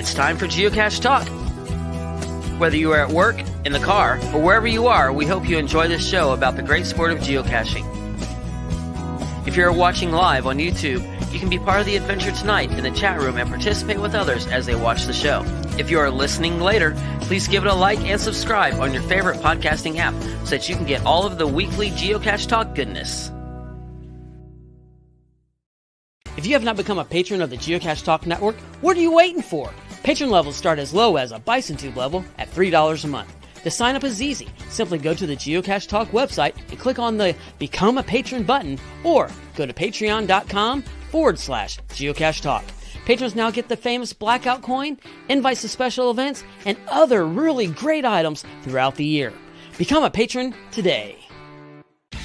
It's time for Geocache Talk. Whether you are at work, in the car, or wherever you are, we hope you enjoy this show about the great sport of geocaching. If you're watching live on YouTube, you can be part of the adventure tonight in the chat room and participate with others as they watch the show. If you are listening later, please give it a like and subscribe on your favorite podcasting app so that you can get all of the weekly Geocache Talk goodness. If you have not become a patron of the Geocache Talk Network, what are you waiting for? Patron levels start as low as a Bison Tube level at $3 a month. To sign up is easy. Simply go to the Geocache Talk website and click on the Become a Patron button, or go to patreon.com/Geocache Talk. Patrons now get the famous Blackout coin, invites to special events, and other really great items throughout the year. Become a patron today.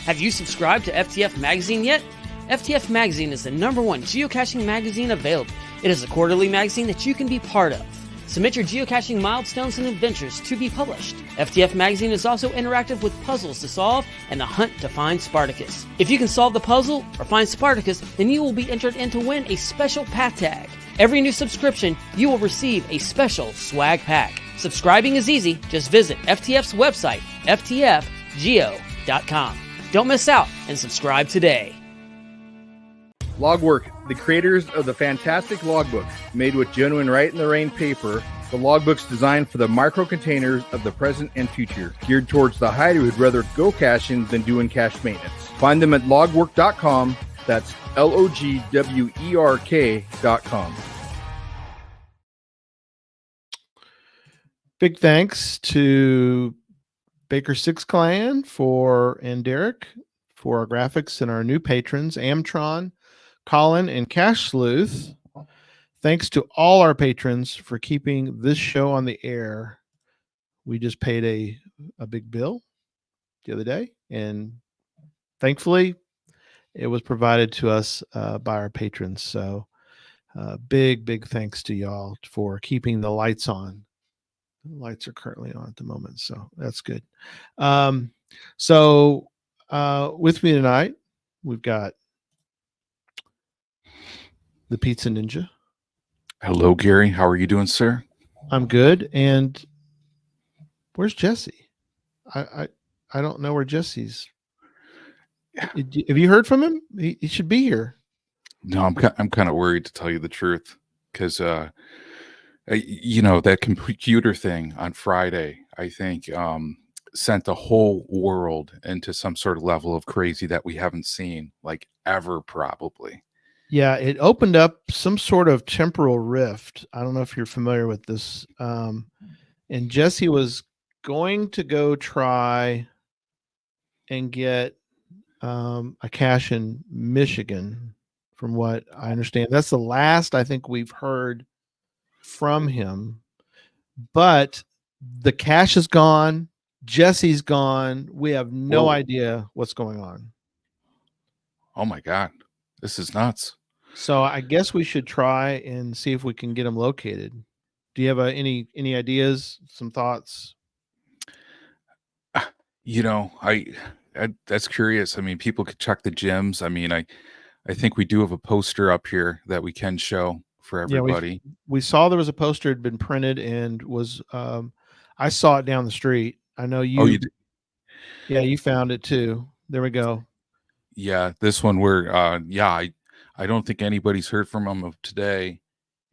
Have you subscribed to FTF Magazine yet? FTF Magazine is the #1 geocaching magazine available. It is a quarterly magazine that you can be part of. Submit your geocaching milestones and adventures to be published. FTF Magazine is also interactive with puzzles to solve and the hunt to find Spartacus. If you can solve the puzzle or find Spartacus, then you will be entered in to win a special pack tag. Every new subscription, you will receive a special swag pack. Subscribing is easy. Just visit FTF's website, ftfgeo.com. Don't miss out and subscribe today. Logwork, the creators of the fantastic logbook, made with genuine Write-in-the-Rain paper. The logbook's designed for the micro-containers of the present and future, geared towards the hider who'd rather go caching than doing cache maintenance. Find them at logwork.com. That's LOGWERK.com. Big thanks to Baker Six Clan and Derek for our graphics and our new patrons, Amtron, Colin, and Cash Sleuth. Thanks to all our patrons for keeping this show on the air. We just paid a big bill the other day, and thankfully it was provided to us by our patrons. So big thanks to y'all for keeping the lights on. The lights are currently on at the moment, so that's good. So with me tonight, we've got the Pizza Ninja. Hello, Gary. How are you doing, sir? I'm good. And where's Jesse? I don't know where Jesse's. Have you heard from him? He should be here. No, I'm kind of worried, to tell you the truth, because that computer thing on Friday, I think, sent the whole world into some sort of level of crazy that we haven't seen like ever, probably. Yeah, it opened up some sort of temporal rift. I don't know if you're familiar with this. And Jesse was going to go try and get a cache in Michigan, from what I understand. That's the last I think we've heard from him. But the cache is gone. Jesse's gone. We have no idea what's going on. Oh my God. This is nuts. So I guess we should try and see if we can get him located. Do you have any ideas, some thoughts? That's curious. I mean, people could check the gyms. I mean, I think we do have a poster up here that we can show for everybody. Yeah, we saw there was a poster had been printed and was I saw it down the street. I know you. Oh, you did? Yeah, you found it too. There we go. Yeah, this one where I don't think anybody's heard from him of today.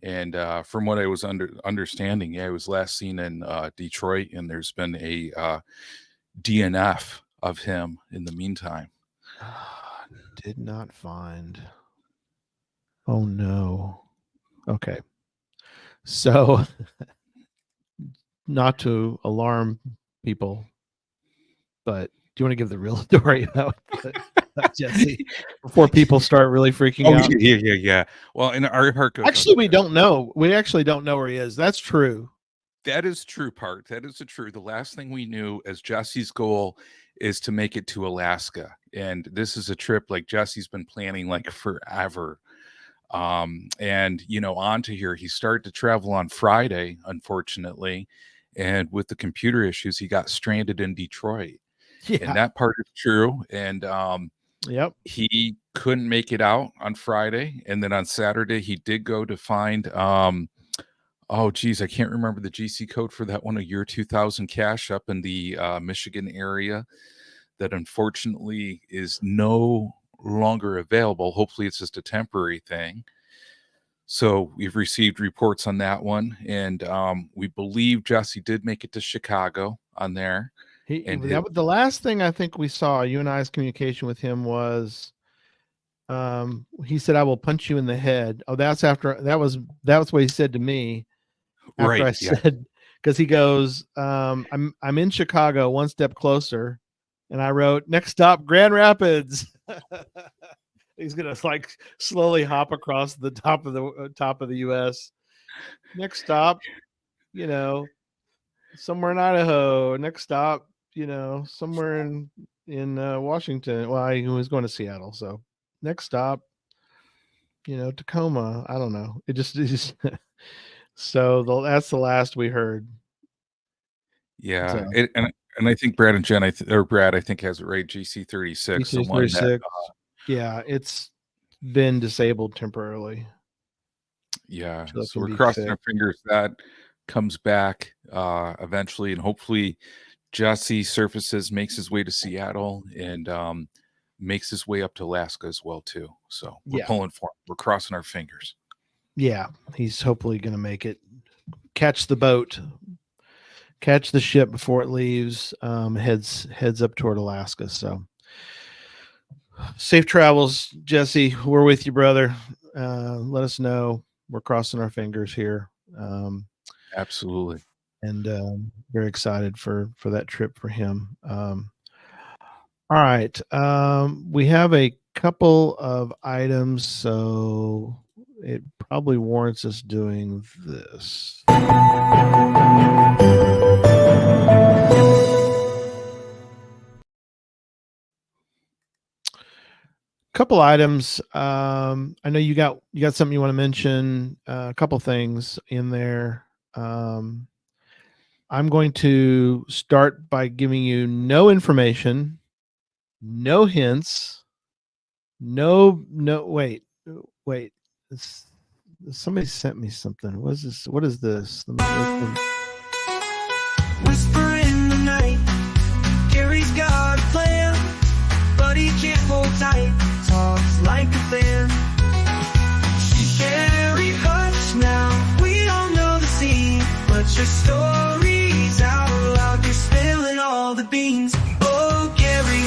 And from what I was understanding, it was last seen in Detroit, and there's been a DNF of him in the meantime. Did not find. Oh no. Okay. So not to alarm people, but do you want to give the real story about Jesse before people start really freaking out? Yeah. Well, in our heart goes actually, we don't know. We actually don't know where he is. That's true. That is true part. That is the true. The last thing we knew as Jesse's goal is to make it to Alaska. And this is a trip like Jesse's been planning like forever. And, on to here, he started to travel on Friday, unfortunately. And with the computer issues, he got stranded in Detroit. Yeah. And that part is true. And he couldn't make it out on Friday. And then on Saturday, he did go to find Oh, geez, I can't remember the GC code for that one. A year 2000 cache up in the Michigan area that unfortunately is no longer available. Hopefully, it's just a temporary thing. So we've received reports on that one, and we believe Jesse did make it to Chicago on there. And The last thing I think we saw, you and I's communication with him was, he said, "I will punch you in the head." Oh, that's what he said to me after right, I said, because he goes, I'm in Chicago, one step closer, and I wrote, "Next stop, Grand Rapids." He's gonna like slowly hop across the top of the U.S. Next stop, somewhere in Idaho. Next stop, somewhere in Washington. Well, he was going to Seattle, so next stop, Tacoma. I don't know. It just so that's the last we heard. Yeah, So, and I think Brad and Jen, Brad, I think has it right. GC36, the one that yeah, it's been disabled temporarily. Yeah, so we're crossing our fingers that comes back eventually, and hopefully Jesse surfaces, makes his way to Seattle, and makes his way up to Alaska as well too. So we're pulling for him. We're crossing our fingers. Yeah, he's hopefully going to make it. Catch the boat, catch the ship before it leaves. Heads up toward Alaska. So safe travels, Jesse. We're with you, brother. Let us know. We're crossing our fingers here. Absolutely. And very excited for that trip for him. All right. We have a couple of items, so it probably warrants us doing this. Couple items. I know you got something you want to mention. A couple things in there. I'm going to start by giving you no information, no hints, wait. Somebody sent me something. What is this? What is this? Whisper in the night. Gary's got a plan, but he can't hold tight. Talks like a fan. Gary, hush now. We all know the scene, but your story's out loud. You're spilling all the beans. Oh Gary,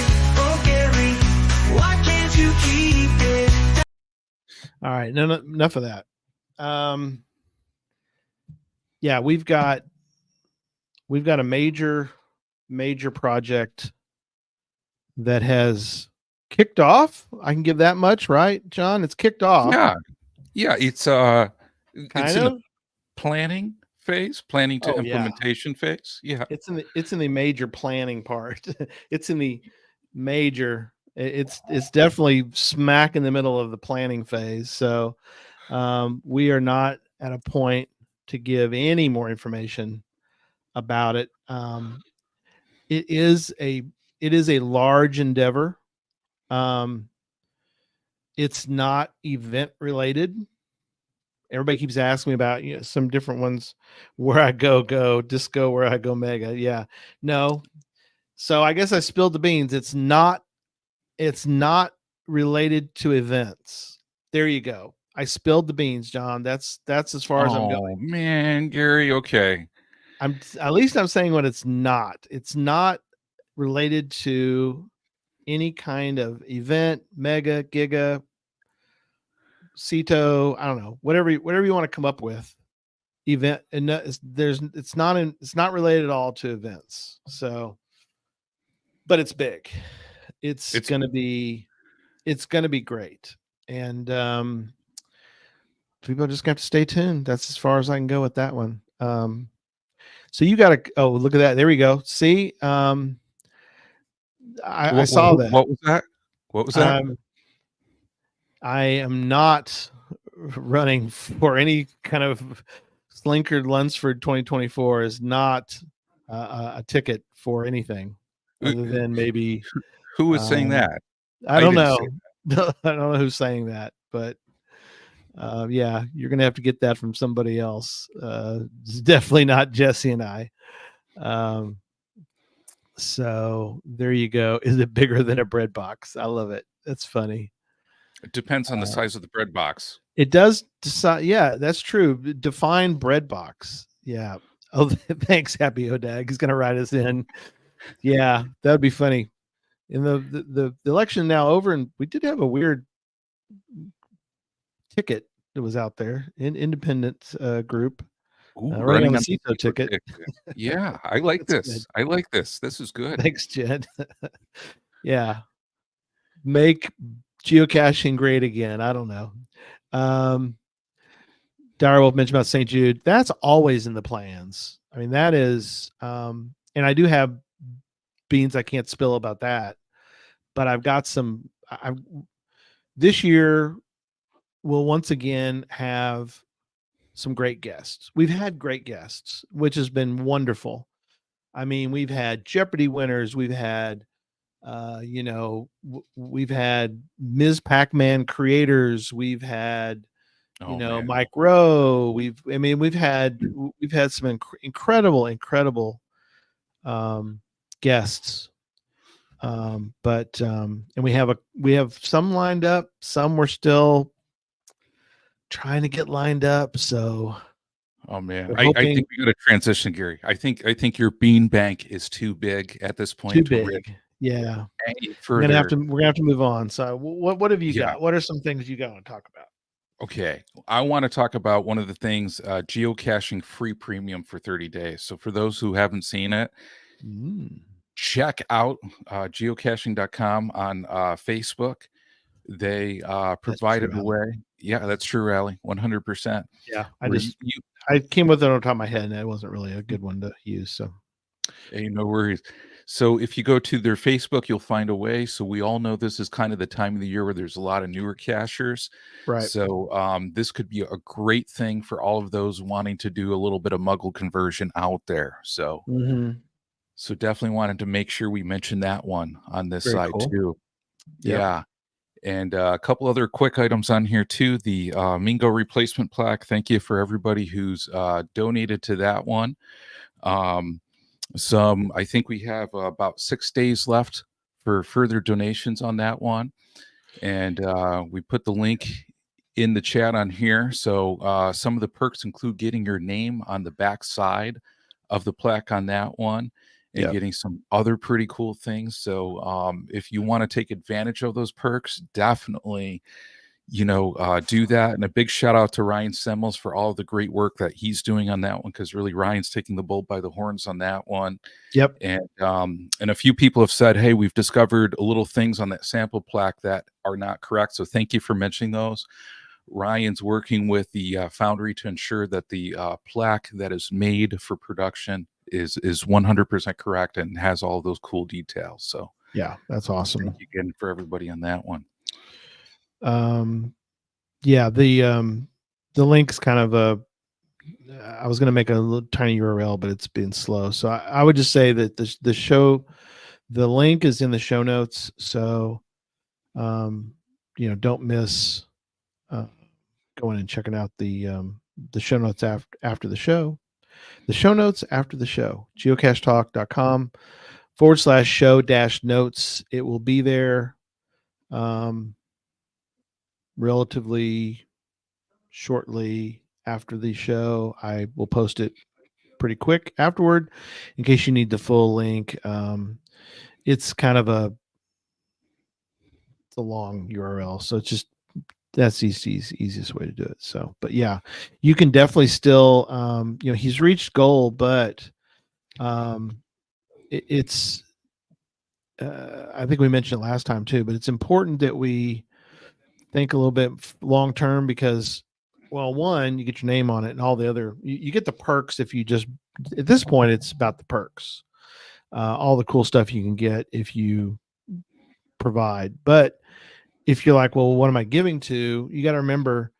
why can't you keep it? All right, no, enough of that. Yeah, we've got a major project that has kicked off. I can give that much, right, John? It's kicked off. Yeah, it's kind it's of in the planning phase, planning to implementation phase. Yeah, it's in the major planning part. It's in the major. It's definitely smack in the middle of the planning phase. So we are not at a point to give any more information about it. It is a large endeavor. It's not event related. Everybody keeps asking me about some different ones. Where I go disco, where I go mega. Yeah, no. So I guess I spilled the beans. It's not related to events. There you go. I spilled the beans, John. That's as far as I'm going. Oh man, Gary. Okay. I'm saying what it's not. It's not related to any kind of event, mega, giga, CETO, I don't know, whatever you want to come up with. Event, and it's not related at all to events. So, but it's big. It's gonna be great, and people are just gonna have to stay tuned. That's as far as I can go with that one. So you got to. Oh, look at that! There we go. See, I saw that. What was that? What was that? I am not running for any kind of Slinkard Lunsford 2024. Is not a ticket for anything other than maybe. Who was saying that? I don't know. I don't know who's saying that, but Yeah, you're gonna have to get that from somebody else. It's definitely not Jesse and I. Um, so there you go. Is it bigger than a bread box? I love it. That's funny. It depends on the size of the bread box. It does decide. Yeah, that's true. Define bread box. Yeah. Oh, thanks, Happy Odag. He's gonna write us in. Yeah, that'd be funny. In the election now over, and we did have a weird ticket that was out there, independent group Ooh, running on running the on the CISO ticket. Yeah, I like That's this. good. I like this. This is good. Thanks, Jed. Yeah, make geocaching great again. I don't know. Darrell mentioned about St. Jude. That's always in the plans. I mean, that is, and I do have beans I can't spill about that, but I've got some. This year we'll once again have some great guests. We've had great guests, which has been wonderful. I mean, we've had Jeopardy winners. We've had, we've had Ms. Pac-Man creators. We've had, Oh man. Mike Rowe. We've had some incredible guests. And we have some lined up. Some we're still trying to get lined up. So, Oh man. we're I hoping think we got to transition, Gary. I think your bean bank is too big at this point too to really big. Yeah. any We're gonna have further. to move on. So what have you Yeah. got? What are some things you got to talk about? Okay. I want to talk about one of the things, geocaching free premium for 30 days. So for those who haven't seen it, check out geocaching.com on Facebook. They provided a way. Yeah, that's true, Rally. 100%. Yeah. You I came with it on top of my head and it wasn't really a good one to use. So Hey, no worries. So if you go to their Facebook, you'll find a way. So we all know this is kind of the time of the year where there's a lot of newer cachers. right. So this could be a great thing for all of those wanting to do a little bit of muggle conversion out there. So so definitely wanted to make sure we mention that one on this Very side cool. too. Yep. Yeah. And a couple other quick items on here too. The Mingo replacement plaque. Thank you for everybody who's donated to that one. I think we have about 6 days left for further donations on that one. And we put the link in the chat on here. So some of the perks include getting your name on the back side of the plaque on that one and getting some other pretty cool things. So if you want to take advantage of those perks, definitely do that. And a big shout out to Ryan Semmels for all the great work that he's doing on that one, because really Ryan's taking the bull by the horns on that one. Yep. And a few people have said, hey, we've discovered little things on that sample plaque that are not correct. So thank you for mentioning those. Ryan's working with the foundry to ensure that the plaque that is made for production is 100% correct and has all those cool details. So yeah, that's awesome. Thank you again for everybody on that one. Yeah, the link's kind of I was going to make a little tiny URL, but it's been slow. So I would just say that the link is in the show notes. So, don't miss going and checking out the show notes after the show. The show notes after the show, geocachetalk.com/show-notes. It will be there relatively shortly after the show. I will post it pretty quick afterward in case you need the full link. It's kind of a long URL, so it's just that's the easiest way to do it. So, but yeah, you can definitely still he's reached goal, but it's I think we mentioned it last time too, but it's important that we think a little bit long term, because well, one, you get your name on it, and all the other you get the perks. If you just at this point it's about the perks, all the cool stuff you can get if you provide. But if you're like, well, what am I giving to, you got to remember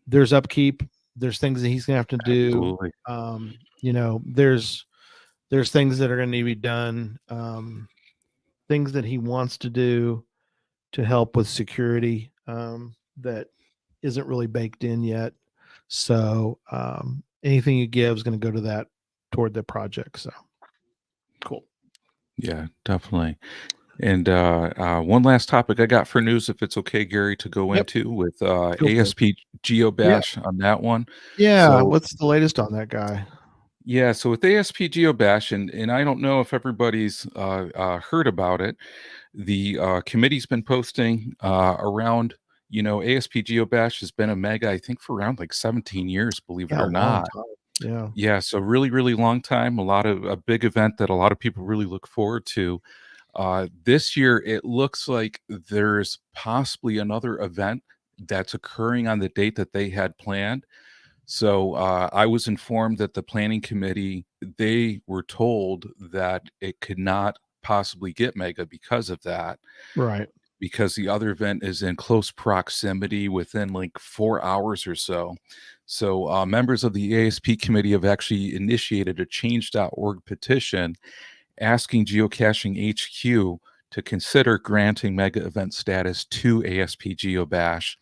there's upkeep, there's things that he's gonna have to do. There's things that are going to need to be done, things that he wants to do to help with security, that isn't really baked in yet. So anything you give is going to go to that toward the project. So cool. Yeah, definitely. And one last topic I got for news, if it's okay, Gary, to go Yep. into with Go for it. ASP Yeah. Geobash on that one. Yeah. So What's the latest on that guy? yeah, so with ASP Geobash, and I don't know if everybody's heard about it. The committee's been posting around. ASP Geobash has been a mega, I think, for around like 17 years, believe it Yeah, a or long not. time. Yeah. Yeah, so really, really long time. A big event that a lot of people really look forward to. This year, it looks like there's possibly another event that's occurring on the date that they had planned. So I was informed that the planning committee, they were told that it could not possibly get mega because of that, Right. because the other event is in close proximity within like 4 hours or so. So members of the ASP committee have actually initiated a change.org petition asking Geocaching HQ to consider granting mega event status to ASP Geobash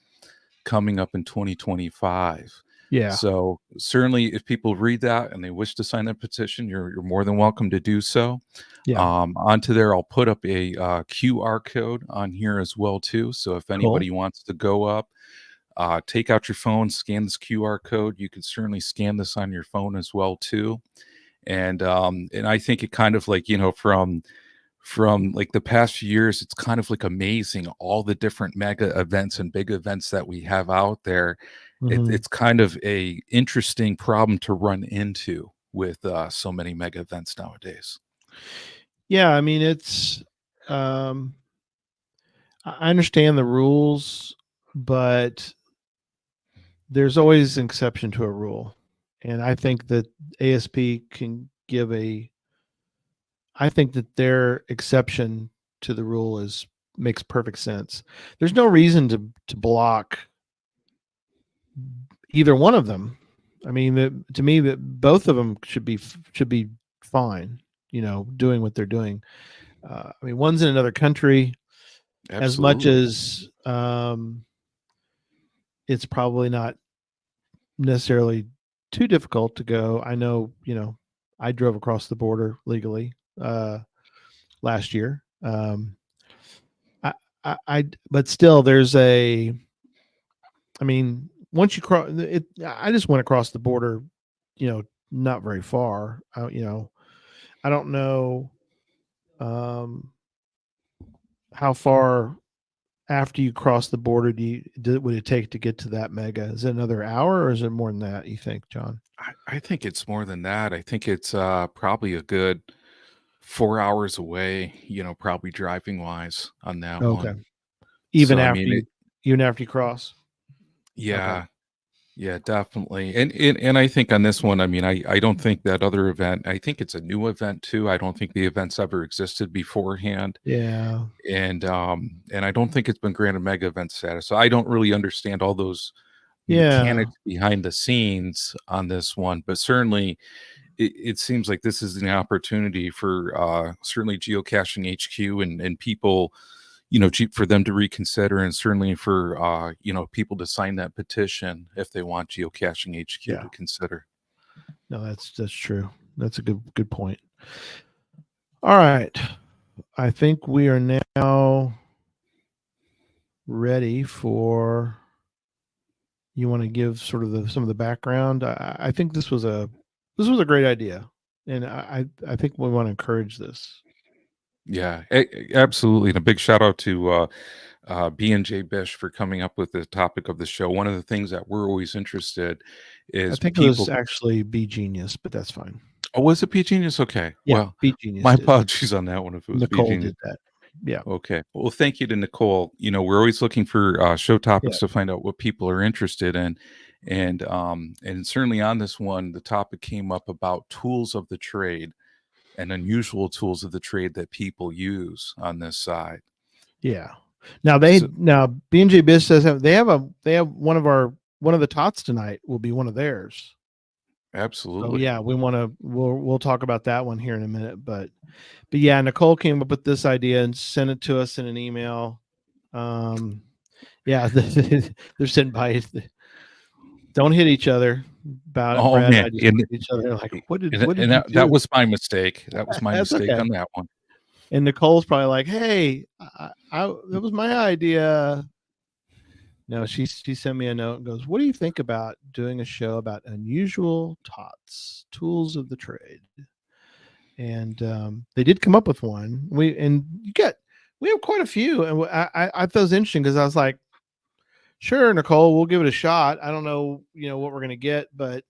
coming up in 2025. Yeah. So certainly, if people read that and they wish to sign a petition, you're more than welcome to do so. Yeah. Onto there, I'll put up a QR code on here as well too. So if anybody wants to go up, take out your phone, scan this QR code. You can certainly scan this on your phone as well too. And I think it kind of like, from like the past few years, it's kind of like amazing all the different mega events and big events that we have out there. Mhm. It's kind of a interesting problem to run into with so many mega events nowadays. Yeah, I mean, it's I understand the rules, but there's always an exception to a rule. And I think that ASP can give I think that their exception to the rule makes perfect sense. There's no reason to block either one of them. I mean, to me, that both of them should be fine. Doing what they're doing. I mean, one's in another country. As much Absolutely. as it's probably not necessarily too difficult to go. I know, I drove across the border legally last year. But still, I mean, once you cross it, I just went across the border, not very far. I don't know how far after you cross the border would it take to get to that mega? Is it another hour or is it more than that, you think, John? I think it's more than that. I think it's probably a good 4 hours away, probably driving wise on that Okay. one. Even So, I after mean, you cross? yeah. Okay. Yeah, definitely. And I think on this one, I mean, I don't think that other event, I think it's a new event too. I don't think the event's ever existed beforehand. Yeah. And I don't think it's been granted mega event status. So I don't really understand all those Yeah. mechanics behind the scenes on this one, but certainly it seems like this is an opportunity for certainly Geocaching HQ and people, for them to reconsider, and certainly for people to sign that petition if they want Geocaching HQ Yeah. to consider. No, that's true. That's a good point. All right. I think we are now ready for, you want to give sort of some of the background. I think this was a great idea, and I think we want to encourage this. Yeah, absolutely. And a big shout out to B&J Bish for coming up with the topic of the show. One of the things that we're always interested I is think it was people. actually B Genius, but that's fine. Oh, was it B Genius? Okay. Yeah, Well, B Genius. my did. apologies on that one if it was B Nicole Genius. did that. Yeah. Okay. Well, thank you to Nicole. We're always looking for show topics Yeah. to find out what people are interested in. And certainly on this one, the topic came up about tools of the trade and unusual tools of the trade that people use on this side. Yeah. Now B&J Biz says they have one of the TOTTs tonight will be one of theirs. Absolutely. So yeah, we'll talk about that one here in a minute, but yeah, Nicole came up with this idea and sent it to us in an email. Yeah, they're sitting by. Don't hit each other. About it, Oh Brad and I man, just hit each other. Like, what did you that do? was my mistake. That was my That's mistake okay. on that one. And Nicole's probably like, "Hey, that was my idea." No, she sent me a note and goes, "What do you think about doing a show about unusual TOTs, tools of the trade?" And they did come up with one. We have quite a few, and I thought it was interesting because I was like, "Sure, Nicole, we'll give it a shot." I don't know, what we're gonna get, but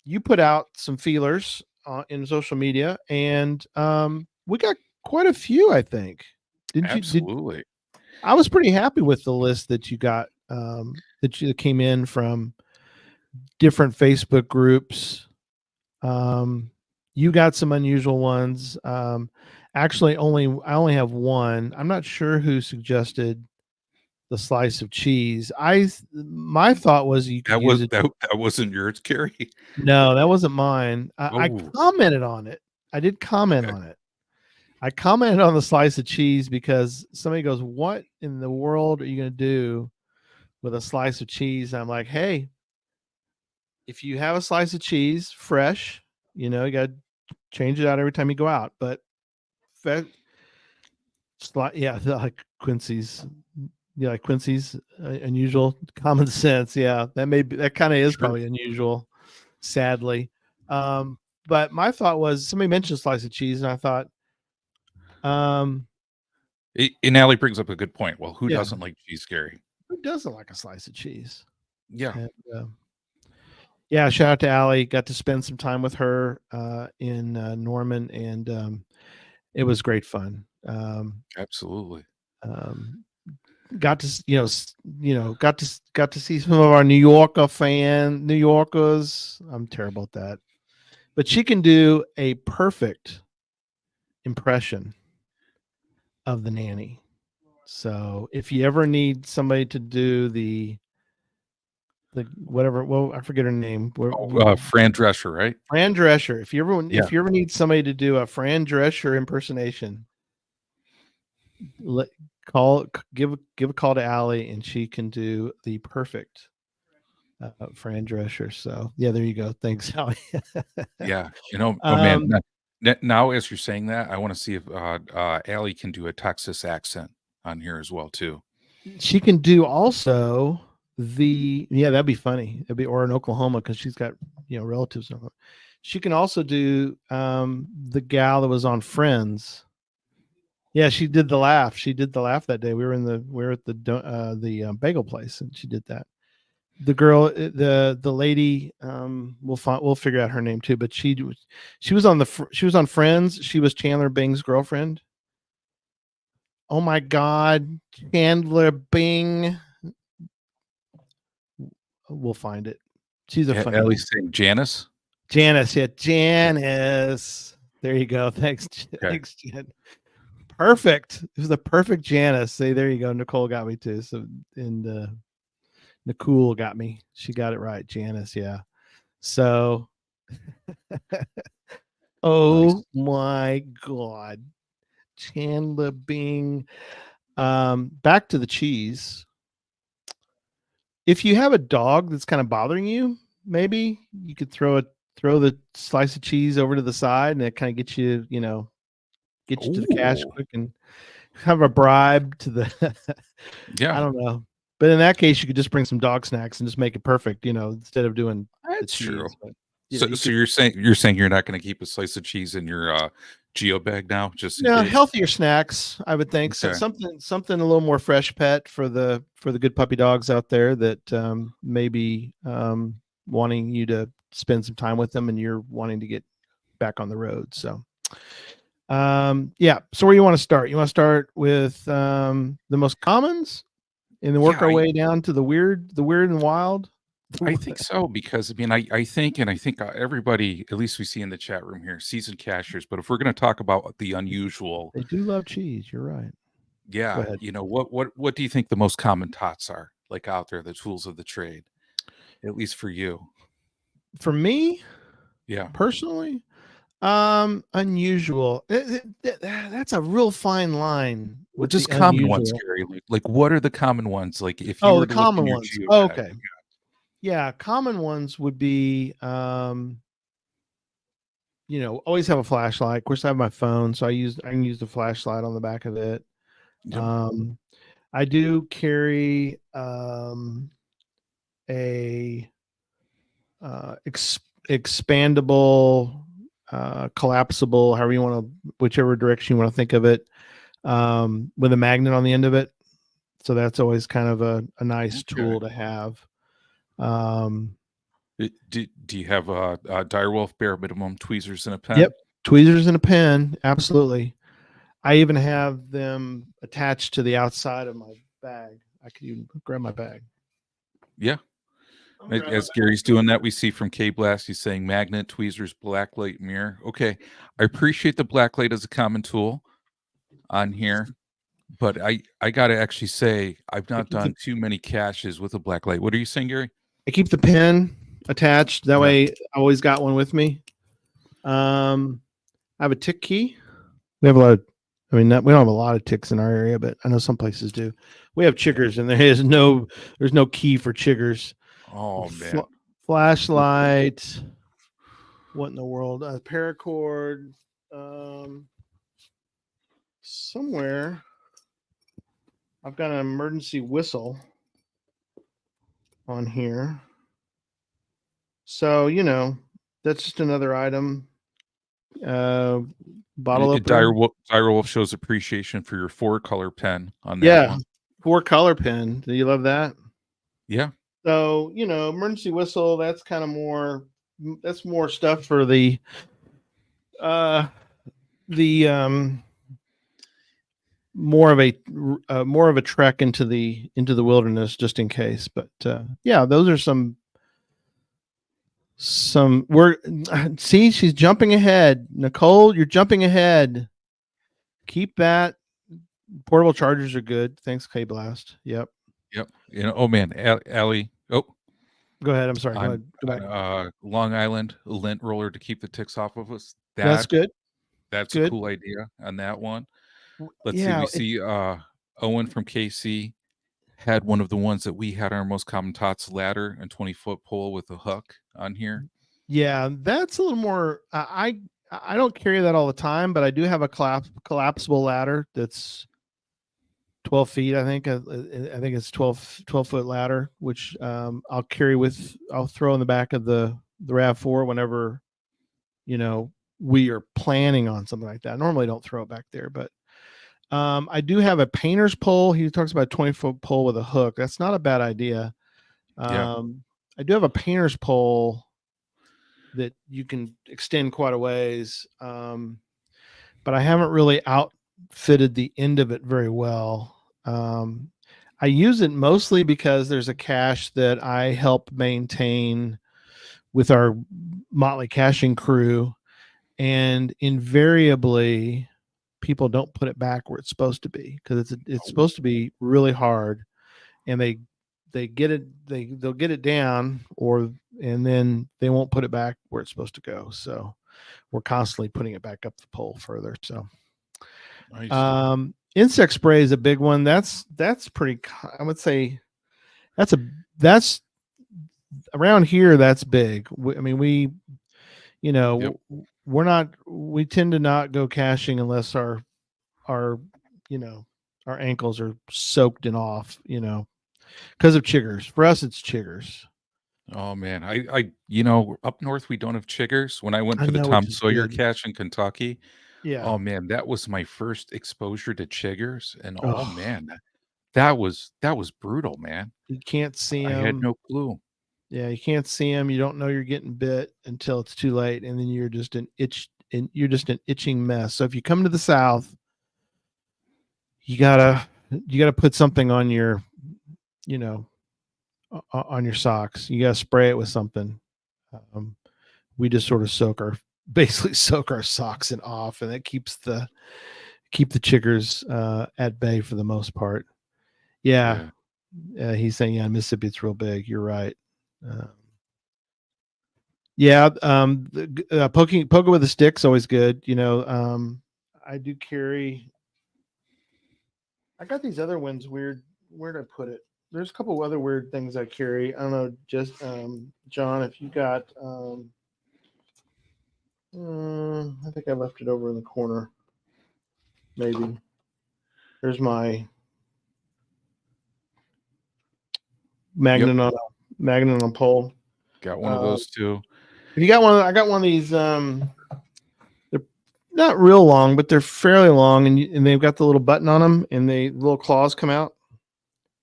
you put out some feelers in social media, and we got quite a few. I think. Didn't you? Absolutely. I was pretty happy with the list that you got that came in from different Facebook groups. You got some unusual ones. Actually, I only have one. I'm not sure who suggested the slice of cheese. My thought was you could That use was it. that wasn't yours, Gary. No, that wasn't mine. I Oh, commented on it. I did comment okay. on it. I commented on the slice of cheese because somebody goes, "What in the world are you going to do with a slice of cheese?" I'm like, "Hey, if you have a slice of cheese fresh, you got to change it out every time you go out." But yeah, like Quincy's, like Quincy's unusual common sense. Yeah, that kind of is Sure. probably unusual, sadly. But my thought was somebody mentioned slice of cheese, and I thought, And Allie brings up a good point. Well, who yeah, doesn't like cheese, Gary? who doesn't like a slice of cheese? Yeah, And, yeah, shout out to Allie. Got to spend some time with her in Norman, and it was great fun. absolutely. Got to got to see some of our New Yorkers. I'm terrible at that, but she can do a perfect impression of the nanny. So if you ever need somebody to do the whatever, well, I forget her name. Fran Drescher, right? Fran Drescher. Yeah. If you ever need somebody to do a Fran Drescher impersonation, give a call to Allie, and she can do the perfect Fran Drescher. So yeah, there you go. Thanks, Allie. Yeah. Oh man. Now, as you're saying that, I want to see if Allie can do a Texas accent on here as well too. She can do also that'd be funny. Or in Oklahoma because she's got relatives in Oklahoma. She can also do the gal that was on Friends. Yeah, she did the laugh. She did the laugh that day. We were at the bagel place, and she did that. The girl, the lady, we'll figure out her name too. But she was on Friends. She was Chandler Bing's girlfriend. Oh my God, Chandler Bing. We'll find it. She's a funny. Allie's saying Janice. Janice, yeah, Janice. There you go. Thanks, Okay. thanks, Jan. Perfect. It was the perfect Janice. See, there you go. Nicole got me too. So, and Nicole got me. She got it right. Janice, yeah. So, oh Nice. my God, Chandler Bing. Back to the cheese. If you have a dog that's kind of bothering you, maybe you could throw the slice of cheese over to the side, and it kind of gets you, get you to the cash Ooh. quick and have a bribe to the. Yeah. I don't know, but in that case, you could just bring some dog snacks and just make it perfect, instead of doing That's the cheese. true. But, So you're saying you're not going to keep a slice of cheese in your Geo bag now, just in case? Healthier snacks, I would think. Okay. So something a little more fresh pet for the good puppy dogs out there that maybe wanting you to spend some time with them, and you're wanting to get back on the road. So yeah. So where you want to start? You want to start with the most commons and then work our way down to the weird and wild? I think so, because I mean, I think everybody, at least we see in the chat room here, seasoned cashers. But if we're going to talk about the unusual, They do love cheese. You're right. yeah, Go ahead. what do you think the most common TOTs are like out there, the tools of the trade, at least for you? For me, Yeah, personally, unusual. That's a real fine line What's just the common ones, unusual? Gary. Like what are the common ones? Like if you Oh, were the to look in common your ones. Oh, geocache. okay. Yeah, common ones would be, always have a flashlight. Of course, I have my phone, so I can use the flashlight on the back of it. Yep. I do carry a expandable, collapsible, however you want to, whichever direction you want to think of it, with a magnet on the end of it. So that's always kind of a nice Okay. tool to have. Um, Do you have a direwolf bare minimum tweezers and a pen? yep, tweezers and a pen, absolutely. I even have them attached to the outside of my bag. I could even grab my bag. Yeah. I'm gonna grab my As bag. Gary's doing that, we see from K Blast, he's saying magnet, tweezers, blacklight, mirror. Okay. I appreciate the blacklight as a common tool on here, but I gotta actually say I've not done too many caches with a blacklight. What are you saying, Gary? I keep the pen attached. That Yeah. way, I always got one with me. I have a tick key. We have a lot of, we don't have a lot of ticks in our area, but I know some places do. We have chiggers, and there's no key for chiggers. Oh man. Flashlight. What in the world? Paracord. Somewhere I've got an emergency whistle on here. So, that's just another item. Bottle opener. Direwolf shows appreciation for your 4-color pen on that Yeah. one. 4-color pen. Do you love that? Yeah. So, emergency whistle, that's kind of more stuff for the more of a trek into the wilderness, just in case. But yeah, those are some we're see, she's jumping ahead. Nicole, you're jumping ahead. Keep that. Portable chargers are good. Thanks, K Blast. Yep. Oh man, Allie. Oh, Go ahead. I'm sorry. Go on, ahead. Go back. Long Island, a lint roller to keep the ticks off of us. That's good. That's Good. a cool idea on that one. Let's Yeah, see. We see Owen from KC had one of the ones that we had, our most common TOTTs ladder and 20-foot pole with a hook on here. Yeah, that's a little more. I don't carry that all the time, but I do have a collapsible ladder that's 12 feet. I think it's 12-foot ladder, which I'll carry I'll throw in the back of the RAV4 whenever we are planning on something like that. I normally don't throw it back there, but I do have a painter's pole. He talks about a 20-foot pole with a hook. That's not a bad idea. Yeah. I do have a painter's pole that you can extend quite a ways, but I haven't really outfitted the end of it very well. I use it mostly because there's a cache that I help maintain with our Motley caching crew, and invariably people don't put it back where it's supposed to be, because it's supposed to be really hard, and they'll get it down, and then they won't put it back where it's supposed to go. So we're constantly putting it back up the pole further. So Nice. Insect spray is a big one. That's pretty, I would say that's around here. That's big. We Yep. we tend to not go caching unless our our ankles are soaked and off, because of chiggers. For us, it's chiggers. Oh man, I up north we don't have chiggers. When I went I for the know, Tom which is Sawyer good. cache in Kentucky, Yeah. oh man, that was my first exposure to chiggers, and oh Oh, man, that was brutal, man. you can't see I had them. no clue. Yeah, you can't see them. You don't know you're getting bit until it's too late, and then you're just an itching mess. So if you come to the South, you gotta put something on your, on your socks. You gotta spray it with something. We just sort of basically soak our socks and off, and that keep the chiggers at bay for the most part. Yeah. He's saying, yeah, in Mississippi it's real big. You're right. Poking with a stick's always good. I do carry I got these other ones weird. Where'd I put it? There's a couple other weird things I carry. I don't know, just John, if you got I think I left it over in the corner. Maybe. There's my magnet on a pole. Got one of those too. If you got one, I got one of these. They're not real long, but they're fairly long, and they've got the little button on them, and the little claws come out,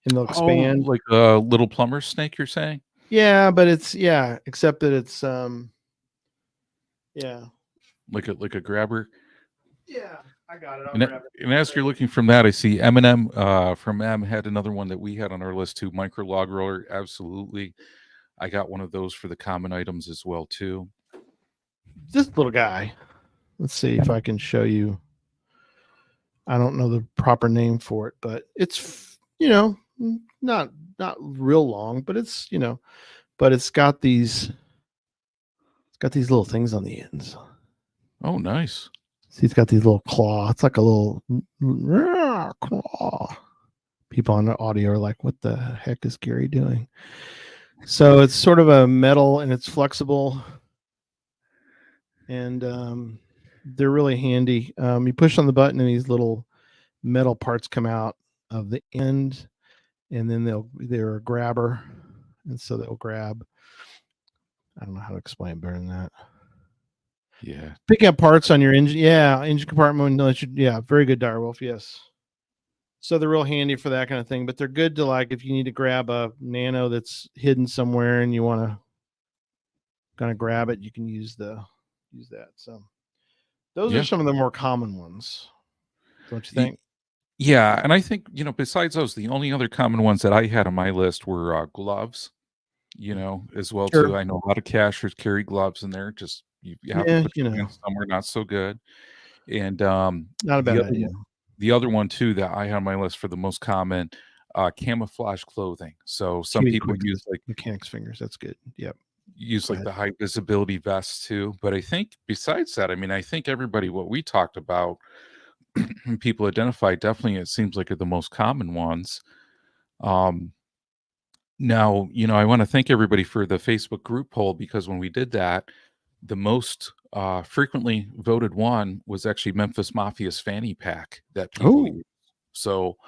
and they'll expand. Like a little plumber snake, you're saying? Yeah, but except that it's like a grabber. Yeah, I got it. And as you're looking from that, I see Eminem from M had another one that we had on our list too. Micro log roller, absolutely. I got one of those for the common items as well too. This little guy. Let's see if I can show you. I don't know the proper name for it, but it's not real long, but it's but it's got these little things on the ends. Oh, nice. See, it's got these little claw. It's like a little claw. People on the audio are like, what the heck is Gary doing? So it's sort of a metal, and it's flexible, and they're really handy. You push on the button, and these little metal parts come out of the end, and then they're a grabber, and so they'll grab. I don't know how to explain better than that. Yeah. Picking up parts on your engine. Yeah. Engine compartment. Very good, Direwolf. Yes. So they're real handy for that kind of thing, but they're good to, like, if you need to grab a nano that's hidden somewhere and you want to kind of grab it, you can use that. So those are some of the more common ones. Don't you think? Yeah. And I think, besides those, the only other common ones that I had on my list were gloves, as well too. I know a lot of cachers carry gloves in there. Just you have to put your hands somewhere not so good. And not a bad idea. The other one too that I have on my list for the most common, camouflage clothing. So some people use like mechanics fingers. That's good. Yep. Use like the high visibility vests too. But I think besides that, I think everybody, what we talked about, people identify, definitely it seems like are the most common ones. Now, I want to thank everybody for the Facebook group poll, because when we did that, the most frequently voted one was actually Memphis Mafia's fanny pack that people use. So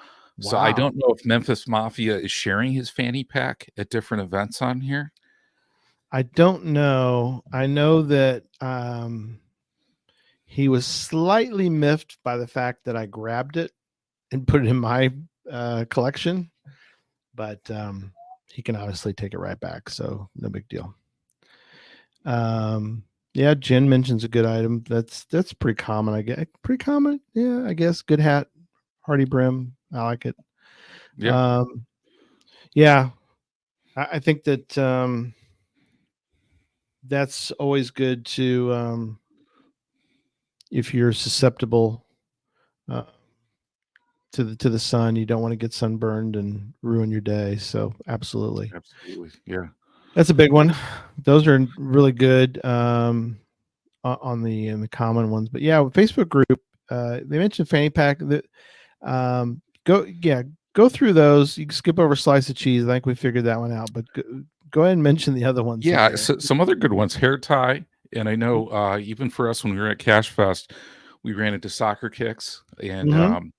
I don't know if Memphis Mafia is sharing his fanny pack at different events on here. I don't know. I know that he was slightly miffed by the fact that I grabbed it and put it in my collection, but he can obviously take it right back, so no big deal. Yeah, Jen mentions a good item. That's pretty common, I guess. Pretty common, yeah, I guess. Good hat, hardy brim. I like it. Yeah. Yeah, I think that that's always good to if you're susceptible to the sun. You don't want to get sunburned and ruin your day. So absolutely, yeah. That's a big one. Those are really good in the common ones. But yeah, Facebook group, they mentioned fanny pack. That go through those. You can skip over slice of cheese. I think we figured that one out. But go ahead and mention the other ones. Yeah, so some other good ones. Hair tie, and I know even for us when we were at Cache Fest, we ran into Soccer Kicks, and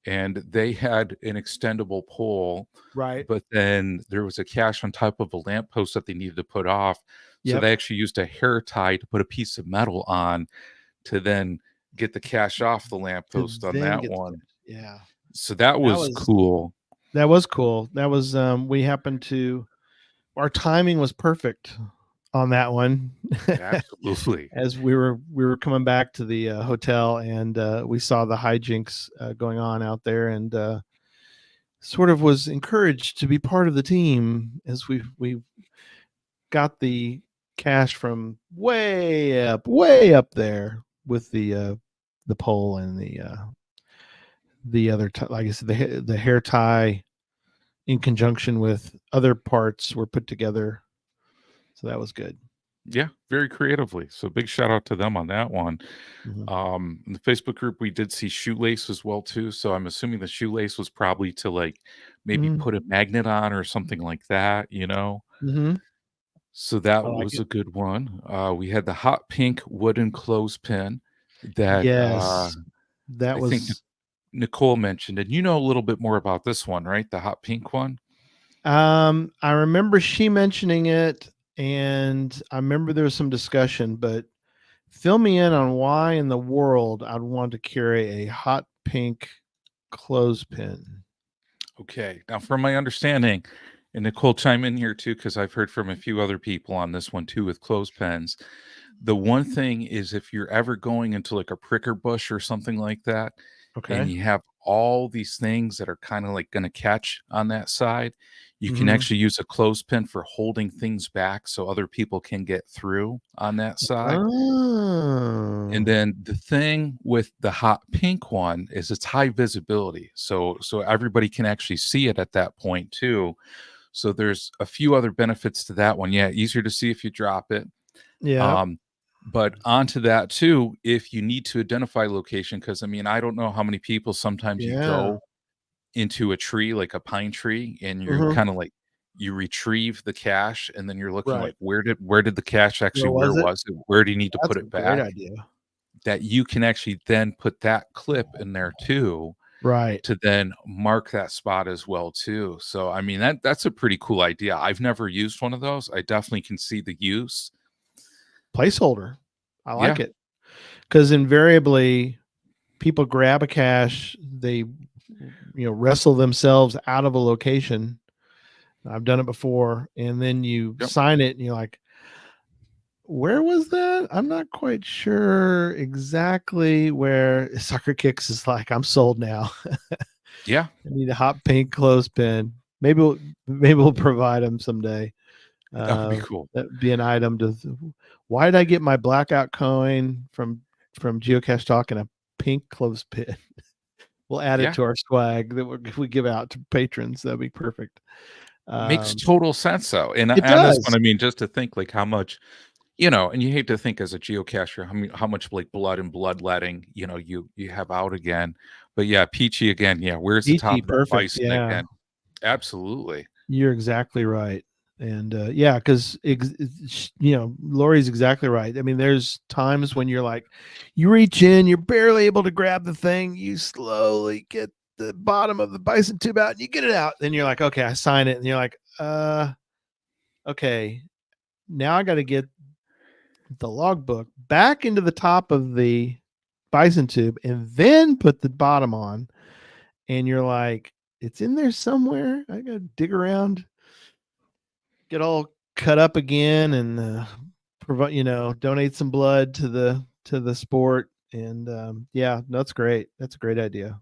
and they had an extendable pole, right? But then there was a cache on top of a lamppost that they needed to put off. So they actually used a hair tie to put a piece of metal on to then get the cache off the lamppost on that one. Yeah. So that was cool. That was cool. That was our timing was perfect on that one. Absolutely. As we were coming back to the hotel, and we saw the hijinks going on out there, and sort of was encouraged to be part of the team as we got the cache from way up there with the pole and the other like I said, the hair tie in conjunction with other parts were put together. So that was good. Yeah, very creatively. So big shout out to them on that one. Mhm. In the Facebook group, we did see shoelace as well too. So I'm assuming the shoelace was probably to like maybe Mm. put a magnet on or something like that, you know. Mhm. So I that like was it. a good one. We had the hot pink wooden clothespin that Yes. That I think was Nicole mentioned, and you know a little bit more about this one, right? The hot pink one. I remember she mentioning it, and I remember there was some discussion, but fill me in on why in the world I'd want to carry a hot pink clothespin. Okay. Now, from my understanding, and Nicole chime in here too, because I've heard from a few other people on this one too with clothespins. The one thing is if you're ever going into like a pricker bush or something like that, and Okay. you have all these things that are kind of like going to catch on that side, you can Mhm. actually use a clothespin for holding things back so other people can get through on that side. And Oh. then the thing with the hot pink one is it's high visibility. So everybody can actually see it at that point too. So there's a few other benefits to that one. Yeah, easier to see if you drop it. Yep. Um, but onto that too, if you need to identify location, because I mean, I don't know how many people sometimes you Yeah. go into a tree, like a pine tree, and you're Mhm. kind of like you retrieve the cache and then you're looking Right. like where did the cache Where actually was where it? was it? Where do you need to That's put a it great back? idea. That you can actually then put that clip in there too Right. to then mark that spot as well too. So I mean that's a pretty cool idea. I've never used one of those. I definitely can see the use. Placeholder. I like Yeah. it. Because invariably people grab a cache, they wrestle themselves out of a location. I've done it before, and then you Yep. sign it, and you're like, "Where was that? I'm not quite sure exactly where." Sucker Kicks is like, "I'm sold now. Yeah. I need a hot pink clothespin." Maybe we'll provide them someday. That would be cool. That'd be an item to. Why did I get my blackout coin from Geocache Talk and a pink clothespin? We'll add it Yeah. to our swag that we give out to patrons. That'd be perfect. Makes Um, total sense though. And it on this one, does. I mean, just to think like how much, you know, and you hate to think as a geocacher how much like blood and bloodletting, you know, you have out again. But yeah, Peachy again, yeah, where's the top Peachy, of that perfect. bison Yeah, again? Absolutely. you're exactly right. And yeah, because Lori's exactly right. I mean, there's times when you're like, you reach in, you're barely able to grab the thing, you slowly get the bottom of the bison tube out, and you get it out. Then you're like, okay, I sign it, and you're like, okay, now I got to get the logbook back into the top of the bison tube and then put the bottom on. And you're like, it's in there somewhere. I got to dig around, get all cut up again, and provide, donate some blood to the sport. And yeah, no, that's great. That's a great idea.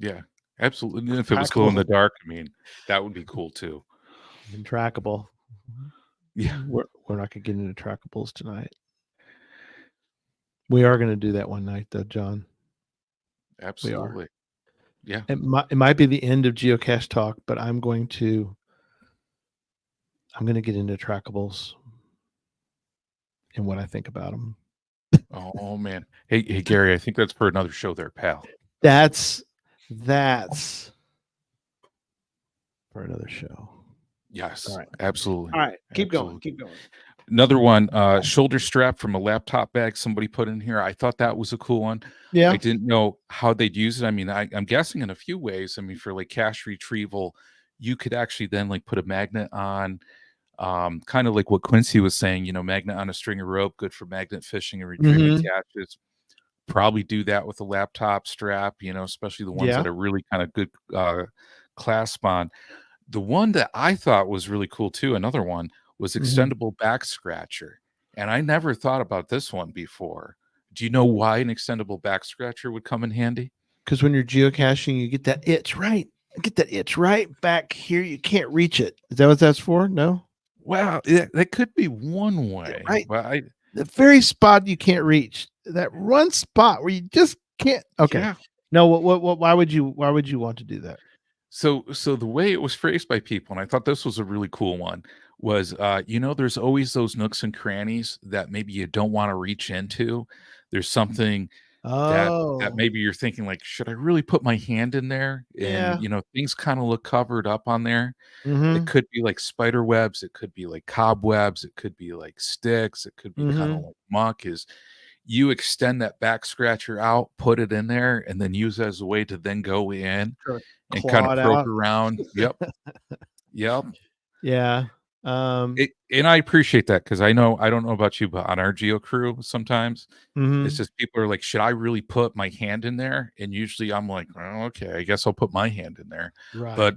Yeah, absolutely. And if it was glow in Trackable the dark, I mean, that would be cool too. and trackable. Yeah, We're not gonna get into trackables tonight. We are gonna do that one night, though, John. We are. absolutely. Yeah. It might be the end of Geocache Talk, but I'm going to get into trackables and what I think about them. Oh man. Hey Gary, I think that's for another show there, pal. That's for another show. Yes, All right. absolutely. All right, keep Absolutely. going. Keep going. Another one, shoulder strap from a laptop bag somebody put in here. I thought that was a cool one. Yeah. I didn't know how they'd use it. I mean, I'm guessing in a few ways. I mean, for like cache retrieval, you could actually then like put a magnet on, kind of like what Quincy was saying, you know, magnet on a string of rope, good for magnet fishing and retrieving Mhm. caches. Probably do that with a laptop strap, you know, especially the ones Yeah. that are really kind of good clasp on. The one that I thought was really cool too, another one was Mhm. extendable back scratcher. And I never thought about this one before. Do you know why an extendable back scratcher would come in handy? Because when you're geocaching, you get that itch right. Get that itch right back here. You can't reach it. Is that what that's for? No. Well, that could be one way, Right. but The very spot you can't reach. That one spot where you just can't. Okay. yeah. No. What? Why would you? Want to do that? So the way it was phrased by people, and I thought this was a really cool one, was, there's always those nooks and crannies that maybe you don't want to reach into. There's something that Oh, maybe you're thinking like, should I really put my hand in there? And yeah. things kind of look covered up on there. It Mm-hmm. could be like spider webs, it could be like cobwebs, it could be like sticks, it could be kind of Mm-hmm. like muck. Is you extend that back scratcher out, put it in there, and then use it as a way to then go in Try to and kind claw of it probe out. around. Yep. Yep. Yeah. And I appreciate that because I don't know about you, but on our Geo crew, sometimes it's Mm-hmm. just people are like, should I really put my hand in there? And usually I'm like, oh, okay, I guess I'll put my hand in there. But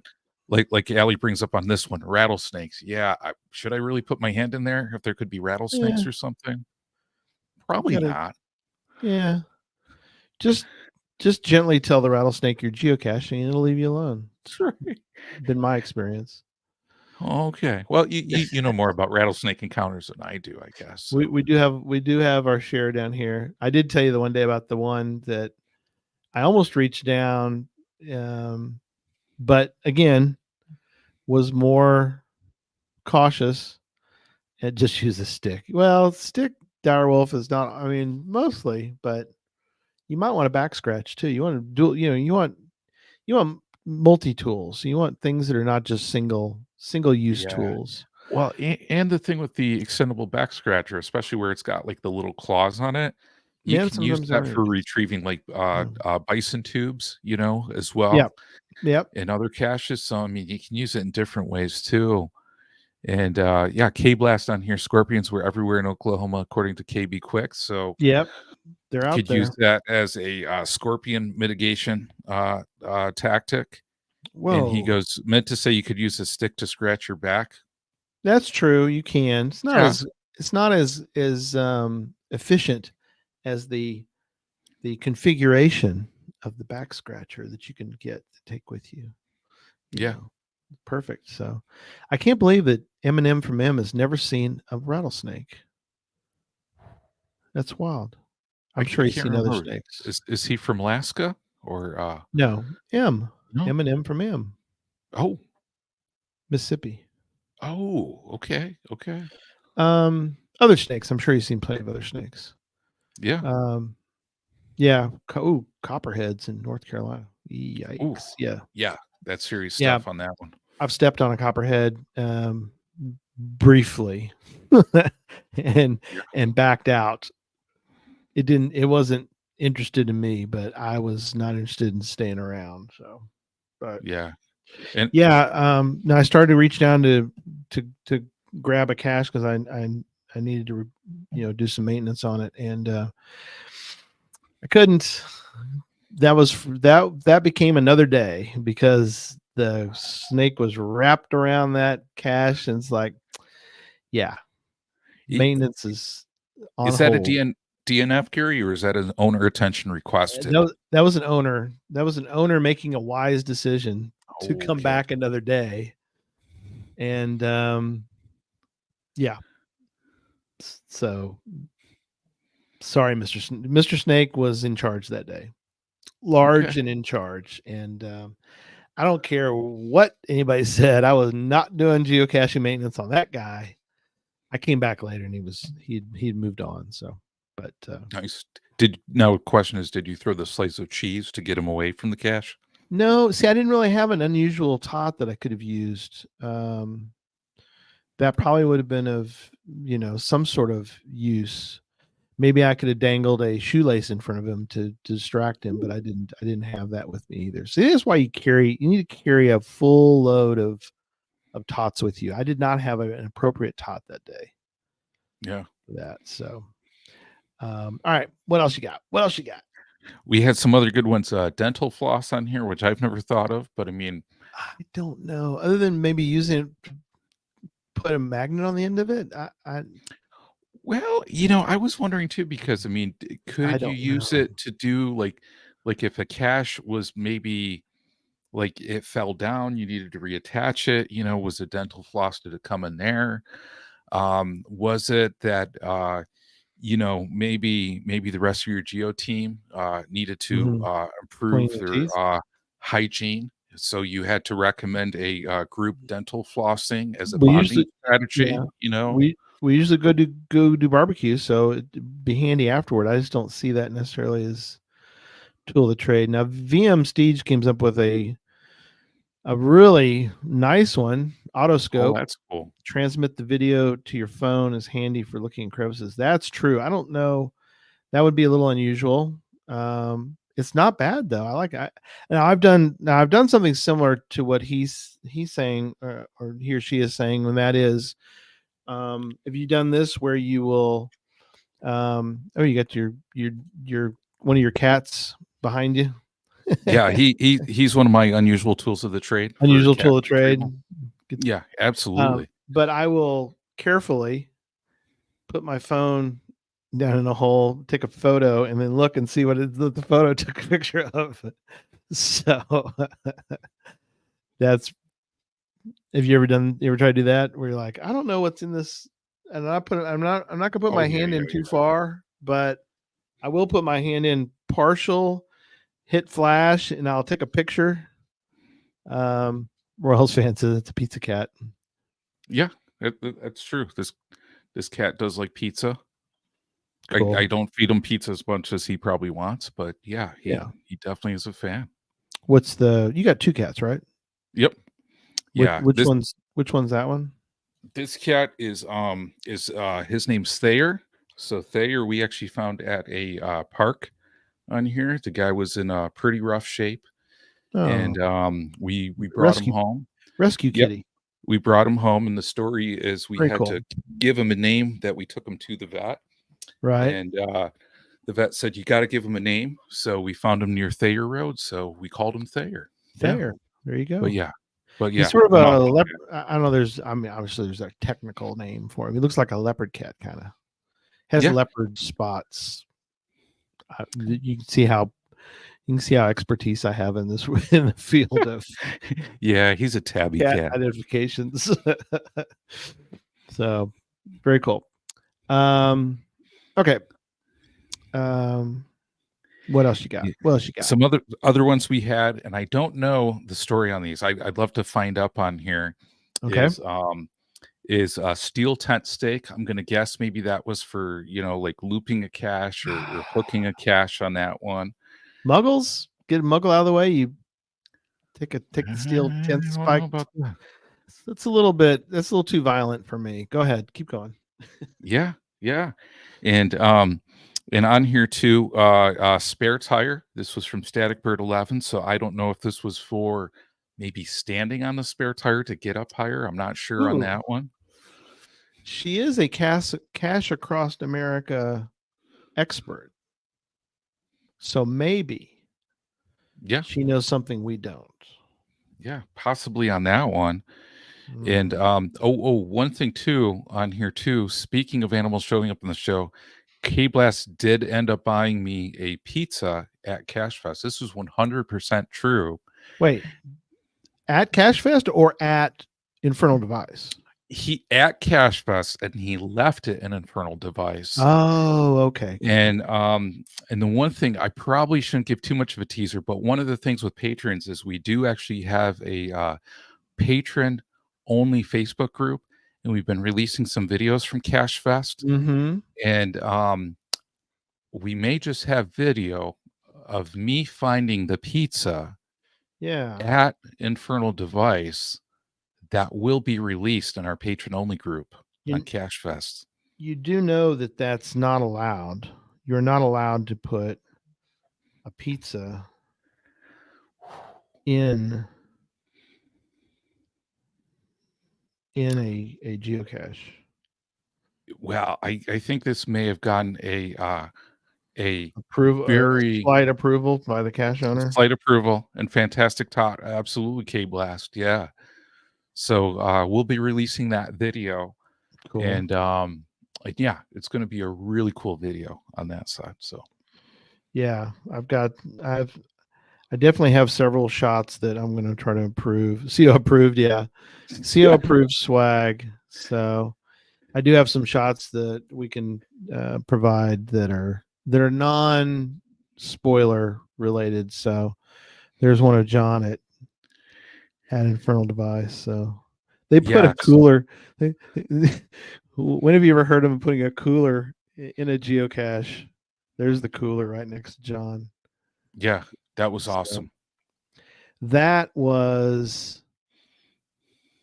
Right. like Allie brings up on this one, rattlesnakes. Yeah, should I really put my hand in there if there could be Yeah. rattlesnakes or something? You Probably gotta. not. Yeah. Just just gently tell the rattlesnake you're geocaching, and it'll leave you alone. It's Sure. been my experience. Okay. Well, you know more about rattlesnake encounters than I do, I guess. So. We do have our share down here. I did tell you the one day about the one that I almost reached down, um, but again was more cautious and just use a stick. Well, stick direwolf is not. I mean, mostly, but you might want a back scratch too. You want to do. You want multi tools. You want things that are not just single use Yeah. tools. Well, and the thing with the extendable back scratcher, especially where it's got like the little claws on it, you Yeah, can use sometimes there that are. for retrieving like bison tubes, as well, Yep. Yep. in other caches. So I mean, you can use it in different ways too. And yeah, K blast on here. Scorpions were everywhere in Oklahoma, according to KB Quick. So Yep. They're out could use there. that as a scorpion mitigation tactic. And he Whoa. goes, meant to say you could use a stick to scratch your back. That's true. You can. Yeah. It's not as efficient as the configuration of the back scratcher that you can get to take with you. You Yeah. know, perfect. So I can't believe that Eminem from M has never seen a rattlesnake. That's wild. I'm I sure he's can't seen other remember. snakes. Is he from Alaska or No, M. no? Eminem from M, Oh, Mississippi. okay, okay. Other snakes. I'm sure he's seen plenty of other snakes. Yeah. Yeah. Copperheads in North Carolina. Ooh, Yikes. Yeah. yeah. That's serious Yeah. stuff on that one. I've stepped on a copperhead briefly and Yeah. and backed out. It wasn't interested in me, but I was not interested in staying around. So but Yeah. And yeah, no, I started to reach down to grab a cache because I needed to do some maintenance on it, and I couldn't. That became another day because the snake was wrapped around that cache, and it's like, yeah, i- maintenance is on is that a hold. DNF, Gary, or is that an owner attention requested? That was an owner. That was an owner making a wise decision to come Okay. back another day, and yeah. So sorry, Mr. Snake was in charge that day, Okay. large and in charge, and I don't care what anybody said. I was not doing geocaching maintenance on that guy. I came back later, and he'd moved on. So, but Nice. Question is, did you throw the slice of cheese to get him away from the cache? no, see, I didn't really have an unusual tot that I could have used. That probably would have been of some sort of use. Maybe I could have dangled a shoelace in front of him to distract him, but I didn't have that with me either. So that's why you need to carry a full load of tots with you. I did not have an appropriate tot that day Yeah. for that. So all right, what else you got? We had some other good ones. Dental floss on here, which I've never thought of, but I mean, I don't know. Other than maybe using it to put a magnet on the end of it. well, I was wondering too, because I mean, could you don't use know. it to do like if a cache was maybe like it fell down, you needed to reattach it, was a dental floss to come in there? Was it that maybe the rest of your geo team needed to Mhm. Clean improve your their teeth. hygiene So you had to recommend a group dental flossing as a We bonding usually, strategy, yeah, you know? we usually go do barbecue, so it'd be handy afterward. I just don't see that necessarily as tool of the trade. Now, VM Steege comes up with a really nice one, Oh, autoscope. that's cool. Transmit the video to your phone is handy for looking in crevices. That's true. I don't know. That would be a little unusual. It's not bad though. I've done something similar to what he's saying, or he or she is saying, and that is, have you done this where you will, oh, you got your one of your cats behind you? Yeah, he's one of my unusual tools of the trade for Unusual cat tool of trade. retrieval. Yeah, absolutely. But I will carefully put my phone down in a hole, take a photo, and then look and see what the photo took a picture of. So that's, have you ever tried to do that where you're like, I don't know what's in this, and I'm not gonna put Oh, my yeah, hand yeah, in too yeah. far, but I will put my hand in partial, hit flash, and I'll take a picture. Royals fan says it's a pizza cat. Yeah, that's true. This cat does like pizza. Cool. I don't feed him pizza as much as he probably wants, but yeah, Yeah. he definitely is a fan. You got two cats, right? Yep. Yeah. Which one's that one? This cat is his name's Thayer. So Thayer we actually found at a park on here. The guy was in a pretty rough shape, and we brought him home. Rescue Yep. kitty. We brought him home, and the story is we Very had cool. to give him a name that we took him to the vet. Right. And the vet said, you got to give him a name. So we found him near Thayer Road. So we called him Thayer. Thayer. There you go. But yeah. He's sort of a leopard. I don't know. Obviously there's a technical name for him. He looks like a leopard cat, kind of. Has leopard spots. You can see how expertise I have in this in the field of yeah, he's a tabby cat. Identifications. So very cool. Okay. What else you got? Some other ones we had, and I don't know the story on these. I'd love to find up on here. Okay. Is steel tent stake. I'm gonna guess maybe that was for like looping a cache or hooking a cache on that one. Muggles, get a muggle out of the way. You take the steel tent spike. That's a little too violent for me. Go ahead, keep going. Yeah. And on here too, spare tire. This was from Static Bird 11. So I don't know if this was for maybe standing on the spare tire to get up higher. I'm not sure on that one. She is a cache across America expert. So maybe she knows something we don't. Yeah, possibly on that one. And one thing too on here too, speaking of animals showing up in the show, K-Blast did end up buying me a pizza at Cache Fest. This was 100% true. Wait, at Cache Fest or at Infernal Device? He at Cache Fest, and he left it in Infernal Device. Oh, okay. And the one thing, I probably shouldn't give too much of a teaser, but one of the things with patrons is we do actually have a patron only Facebook group, and we've been releasing some videos from Cache Fest. Mm-hmm. And we may just have video of me finding the pizza at Infernal Device that will be released in our patron only group on Cache Fest. You do know that that's not allowed. You're not allowed to put a pizza in a geocache. Well, I think this may have gotten a slight approval by the cache owner. Slight approval and fantastic TOTT. Absolutely, K-Blast. Yeah. So we'll be releasing that video. Cool. And it's going to be a really cool video on that side. So yeah, I definitely have several shots that I'm going to try to improve. CO approved. Yeah. CO approved swag. So I do have some shots that we can provide that are non-spoiler related. So there's one of John at Had Infernal Device. So they put a Yes. cooler. When have you ever heard of them putting a cooler in a geocache? There's the cooler right next to John. Yeah, that was So awesome. that was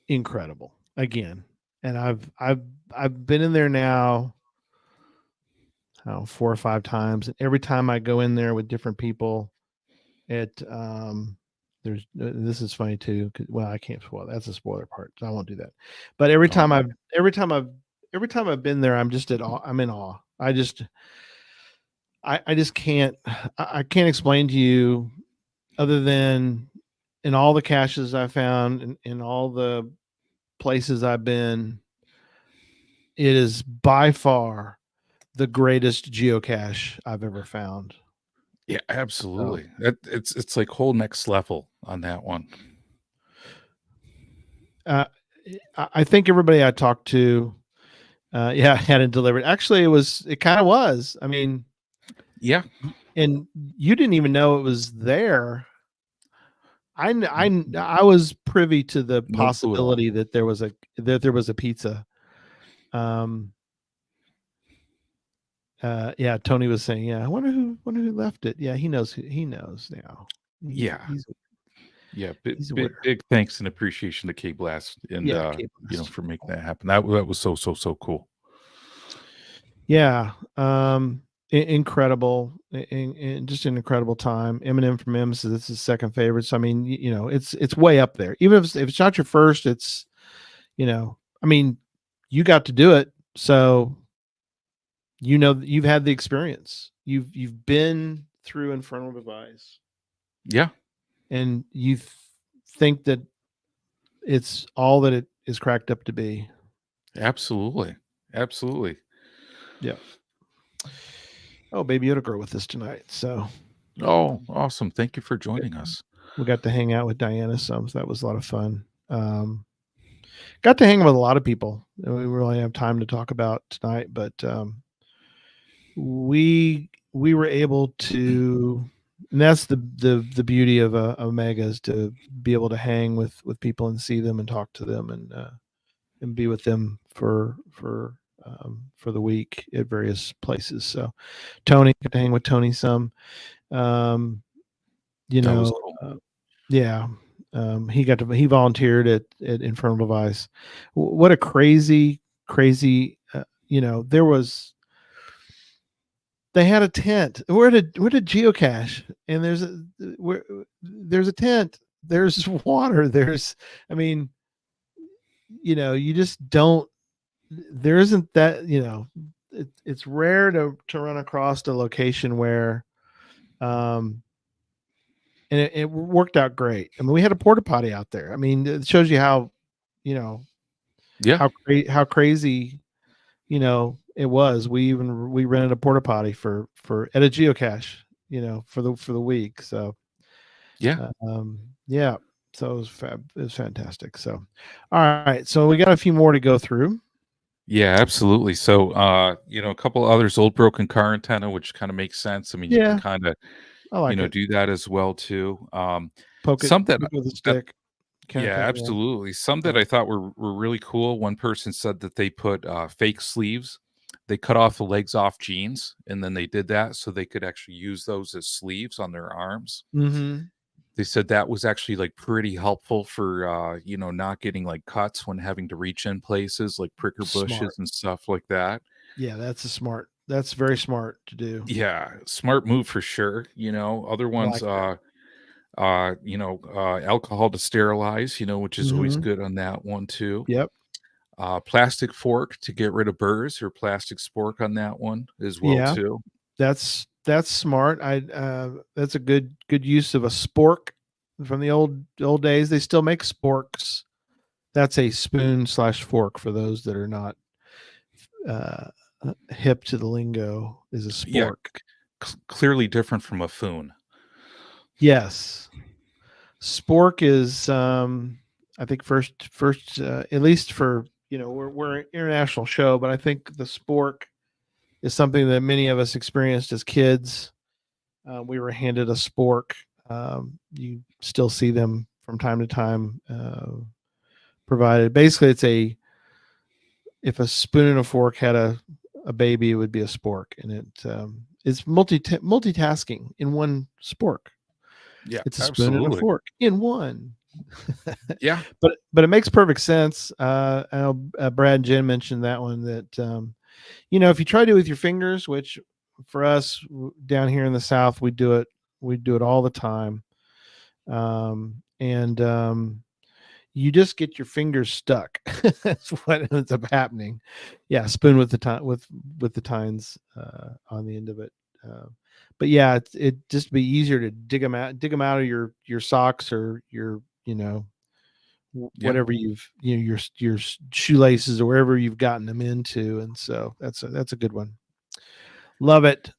incredible again. And I've been in there now, I don't know, 4 or 5 times, and every time I go in there with different people, it there's this is funny too. Well, I can't spoil. That's a spoiler part, so I won't do that. But every Oh, time I've been there, I'm just at awe. I'm in awe. I just can't. I can't explain to you other than in all the caches I found, in all the places I've been, it is by far the greatest geocache I've ever found. yeah, So, absolutely. It's like whole next level on that one. uh, I think everybody I talked to, yeah, had it delivered. Actually, it kind of was. I mean, Yeah, and you didn't even know it was there. I was privy to the no clue at all. possibility that there was a pizza. Um, yeah, Tony was saying, yeah, I wonder who left it. Yeah, he knows now. Yeah, He's yeah. he's Big, aware. big thanks and appreciation to K Blast and Yeah, Cape Blast. for making that happen. That was so cool. Yeah, incredible, just an incredible time. Eminem from M says it's his second favorite. So I mean, it's way up there. Even if it's not your first, it's I mean, you got to do it, so you've had the experience. You've been through Infernal Device, Yeah, and you think that it's all that it is cracked up to be. absolutely, absolutely. Yeah. Oh, baby Yoda girl with us tonight. So Oh, awesome! Thank you for joining us. we got to hang out with Diana some, so that was a lot of fun. Got to hang with a lot of people that we really have time to talk about tonight, but we were able to, and that's the beauty of Omega, is to be able to hang with people and see them and talk to them and be with them for the week at various places. So Tony, got to hang with Tony some. Um, That was cool. Yeah. He volunteered at Infernal Device. What a crazy, they had a tent. We're at a geocache, and there's a tent. There's water. I mean, you just don't. There isn't that. It's rare to run across a location where, and it worked out great. I mean, we had a porta potty out there. I mean, it shows you how, Yeah, how crazy, it was. We rented a porta potty for at a geocache, for the week. So, yeah. yeah. So it was fantastic. So, all right. So we got a few more to go through. Yeah, absolutely. So, a couple others, old broken car antenna, which kind of makes sense. I mean, you can Yeah, kind of, I like it. do that as well too. Poke it Some that, with a that stick. Kind yeah, of thing. absolutely. Some that Yeah. I thought were really cool. One person said that they put fake sleeves. They cut off the legs off jeans, and then they did that so they could actually use those as sleeves on their arms. Mm-hmm. They said that was actually like pretty helpful for not getting like cuts when having to reach in places like pricker bushes Smart. and stuff like that. Yeah, that's very smart to do. Yeah, smart move for sure. Other I ones, like that. alcohol to sterilize, which is always Mm-hmm. good on that one too. Yep. Plastic fork to get rid of burrs, or plastic spork on that one as well Yeah. too. That's smart. That's a good use of a spork from the old days. They still make sporks. That's a spoon/fork for those that are not uh, hip to the lingo. Is a Yeah, spork. clearly different from a foon. Yes, spork is. I think first, at least for we're an international show, but I think the spork is something that many of us experienced as kids. We were handed a spork. You still see them from time to time provided. Basically, if a spoon and a fork had a baby, it would be a spork, and it's multitasking in one spork. Yeah, It's a spoon and a absolutely. fork in one. Yeah. But it makes perfect sense. I know Brad and Jen mentioned that one, that if you try to do it with your fingers, which for us down here in the South, we do it all the time. And you just get your fingers stuck. That's what ends up happening. Yeah, spoon with the time with the tines on the end of it. But yeah, it just be easier to dig them out of your socks, or your Yeah. whatever your shoelaces, or wherever you've gotten them into. And so that's a good one. Love it.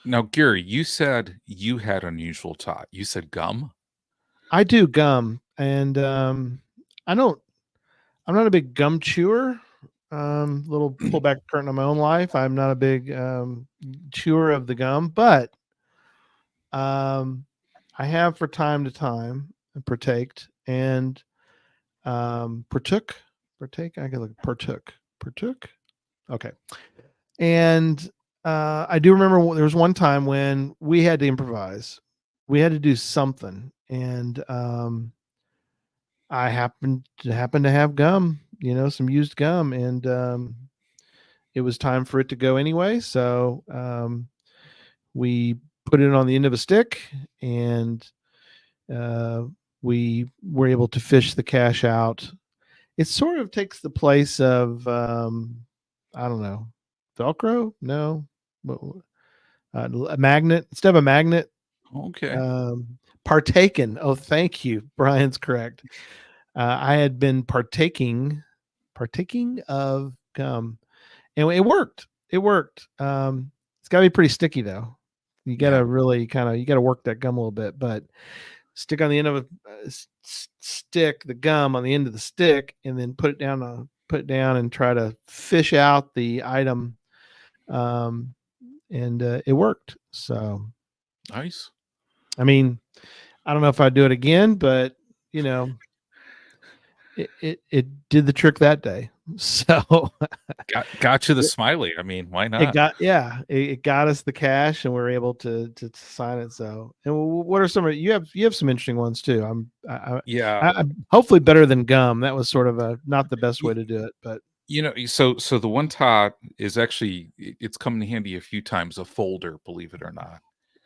Now, Gary, you said you had unusual tot. You said gum. I do gum, and I'm not a big gum chewer. Little pull back the curtain on my own life. I'm not a big chewer of the gum, but I have for time to time partaked and partake. I gotta look partook. Okay, and I do remember there was one time when we had to improvise. We had to do something, and I happened to have gum, some used gum, and it was time for it to go anyway. So we put it on the end of a stick, and we were able to fish the cache out. It sort of takes the place of I don't know, Velcro. No, a magnet instead of a magnet. Okay. Partaken. Oh, thank you. Brian's correct. I had been partaking of gum, and it worked. It's got to be pretty sticky though. You got to Yeah. really you got to work that gum a little bit, but stick on the end of a stick, the gum on the end of the stick, and then put it down and try to fish out the item. And it worked. So, Nice. I mean, I don't know if I'd do it again, but it did the trick that day. So Got you the smiley. I mean, why not? it got us the cache, and we were able to sign it. So, and what are some of you have some interesting ones too. Yeah. I'm hopefully better than gum. That was sort of not the best way to do it, but So the one tot is actually, it's come in handy a few times. A folder, believe it or not.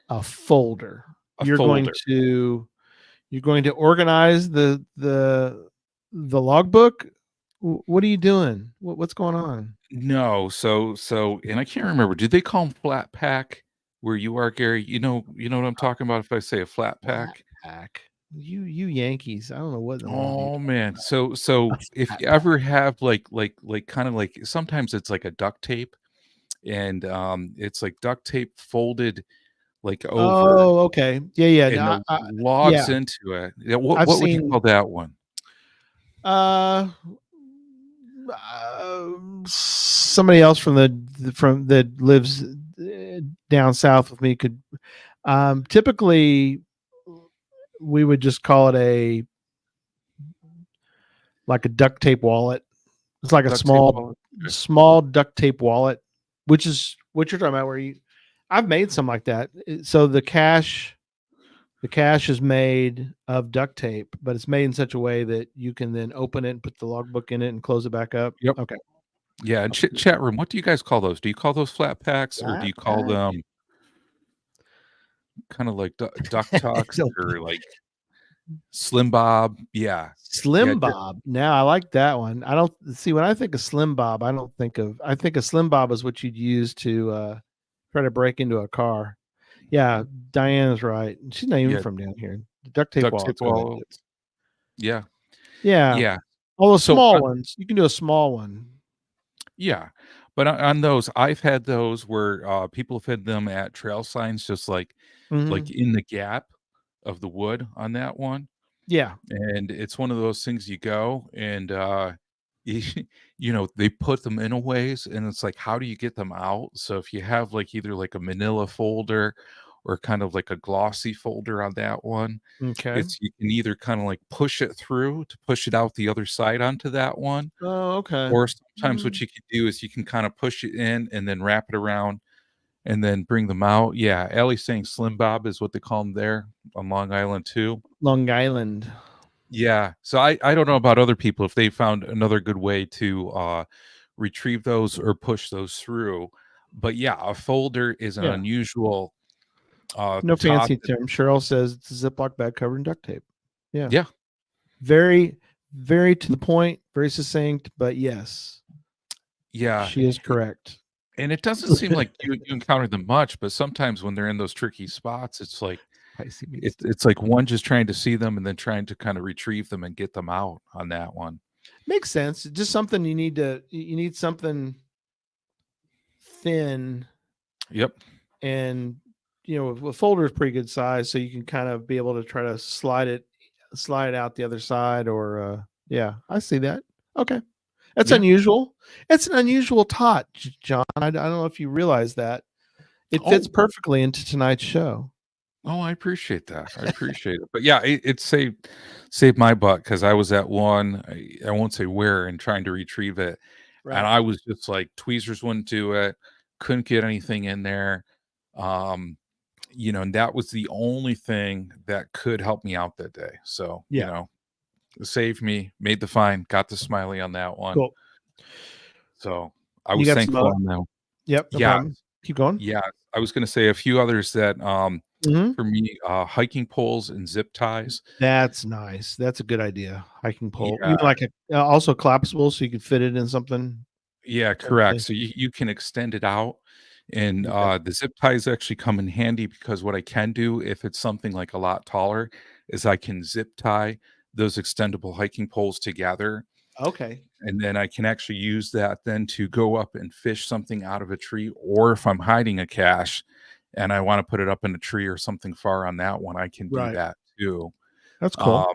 a folder. A You're folder. going to organize the logbook. What are you doing? What's going on? No, so, and I can't remember. Did they call them flat pack where you are, Gary? You know what I'm talking about if I say a flat pack. Pack. You Yankees. I don't know what in the world Oh you man. So A if flat you ever have like kind of like, sometimes it's like a duct tape, and it's like duct tape folded like over, Oh, okay. Yeah. and No, the yeah. logs into it. Yeah, I've what would you seen call that one? uh, somebody else from that lives down south with me could typically we would just call it like a duct tape wallet. It's like a Duct tape wallet? Okay. small duct tape wallet, which is what you're talking about. I've made some like that. So the cache is made of duct tape, but it's made in such a way that you can then open it and put the logbook in it and close it back up. Yep. Okay. Yeah, and chat room, what do you guys call those? Do you call those flat packs, or do you call them kind of like duck talks, or like Slim Bob? Yeah. Slim Bob. Now I like that one. I don't see when I think of Slim Bob, I think of Slim Bob as what you'd use to try to break into a car. Yeah, Diana's right. She's not even from down here. The duct tape wallets. Yeah. Yeah. Yeah. All those So, small ones. You can do a small one. Yeah. But on those, I've had those where people have had them at trail signs, just like in the gap of the wood on that one. Yeah. And it's one of those things, you go and they put them in a ways, and it's like, how do you get them out? So if you have like either like a manila folder, or kind of like a glossy folder on that one. Okay. It's you can either kind of like push it through to push it out the other side onto that one, Oh, okay. or sometimes what you can do is you can kind of push it in and then wrap it around and then bring them out. Yeah, Allie's saying Slim Bob is what they call them there on Long Island too. Long Island. Yeah. So I don't know about other people if they found another good way to retrieve those or push those through. But yeah, a folder is an Yeah. unusual No TOTT. fancy term. Cheryl says it's a Ziploc bag covered in duct tape. Yeah. Yeah. Very, very to the point, very succinct, but yes, Yeah. she is correct. And it doesn't seem like you encounter them much, but sometimes when they're in those tricky spots, it's like it's like one just trying to see them and then trying to kind of retrieve them and get them out on that one. Makes sense. Just something you need something thin, Yep. and a folder is pretty good size, so you can kind of be able to try to slide it out the other side, or yeah, I see that. Okay. That's Yeah. unusual. It's an unusual TOTT, John. I don't know if you realize that. It fits perfectly into tonight's show. Oh, I appreciate that. I appreciate it. But yeah, it saved my butt because I was at one, I won't say where, and trying to retrieve it. Right. And I was just like, tweezers wouldn't do it, couldn't get anything in there. And that was the only thing that could help me out that day. So, it saved me, made the find, got the smiley on that one. Cool. So I You was got thankful some on that. Yep. No Yeah. problem. Keep going. Yeah. I was going to say a few others that, Mhm. for me, hiking poles and zip ties. That's nice. That's a good idea. Hiking pole. Yeah. You like also collapsible, so you can fit it in something. Yeah, correct. So you can extend it out, and Okay. the zip ties actually come in handy because what I can do if it's something like a lot taller is I can zip tie those extendable hiking poles together, Okay. and then I can actually use that then to go up and fish something out of a tree, or if I'm hiding a cache and I want to put it up in a tree or something far on that one, I can do Right. that too. That's cool.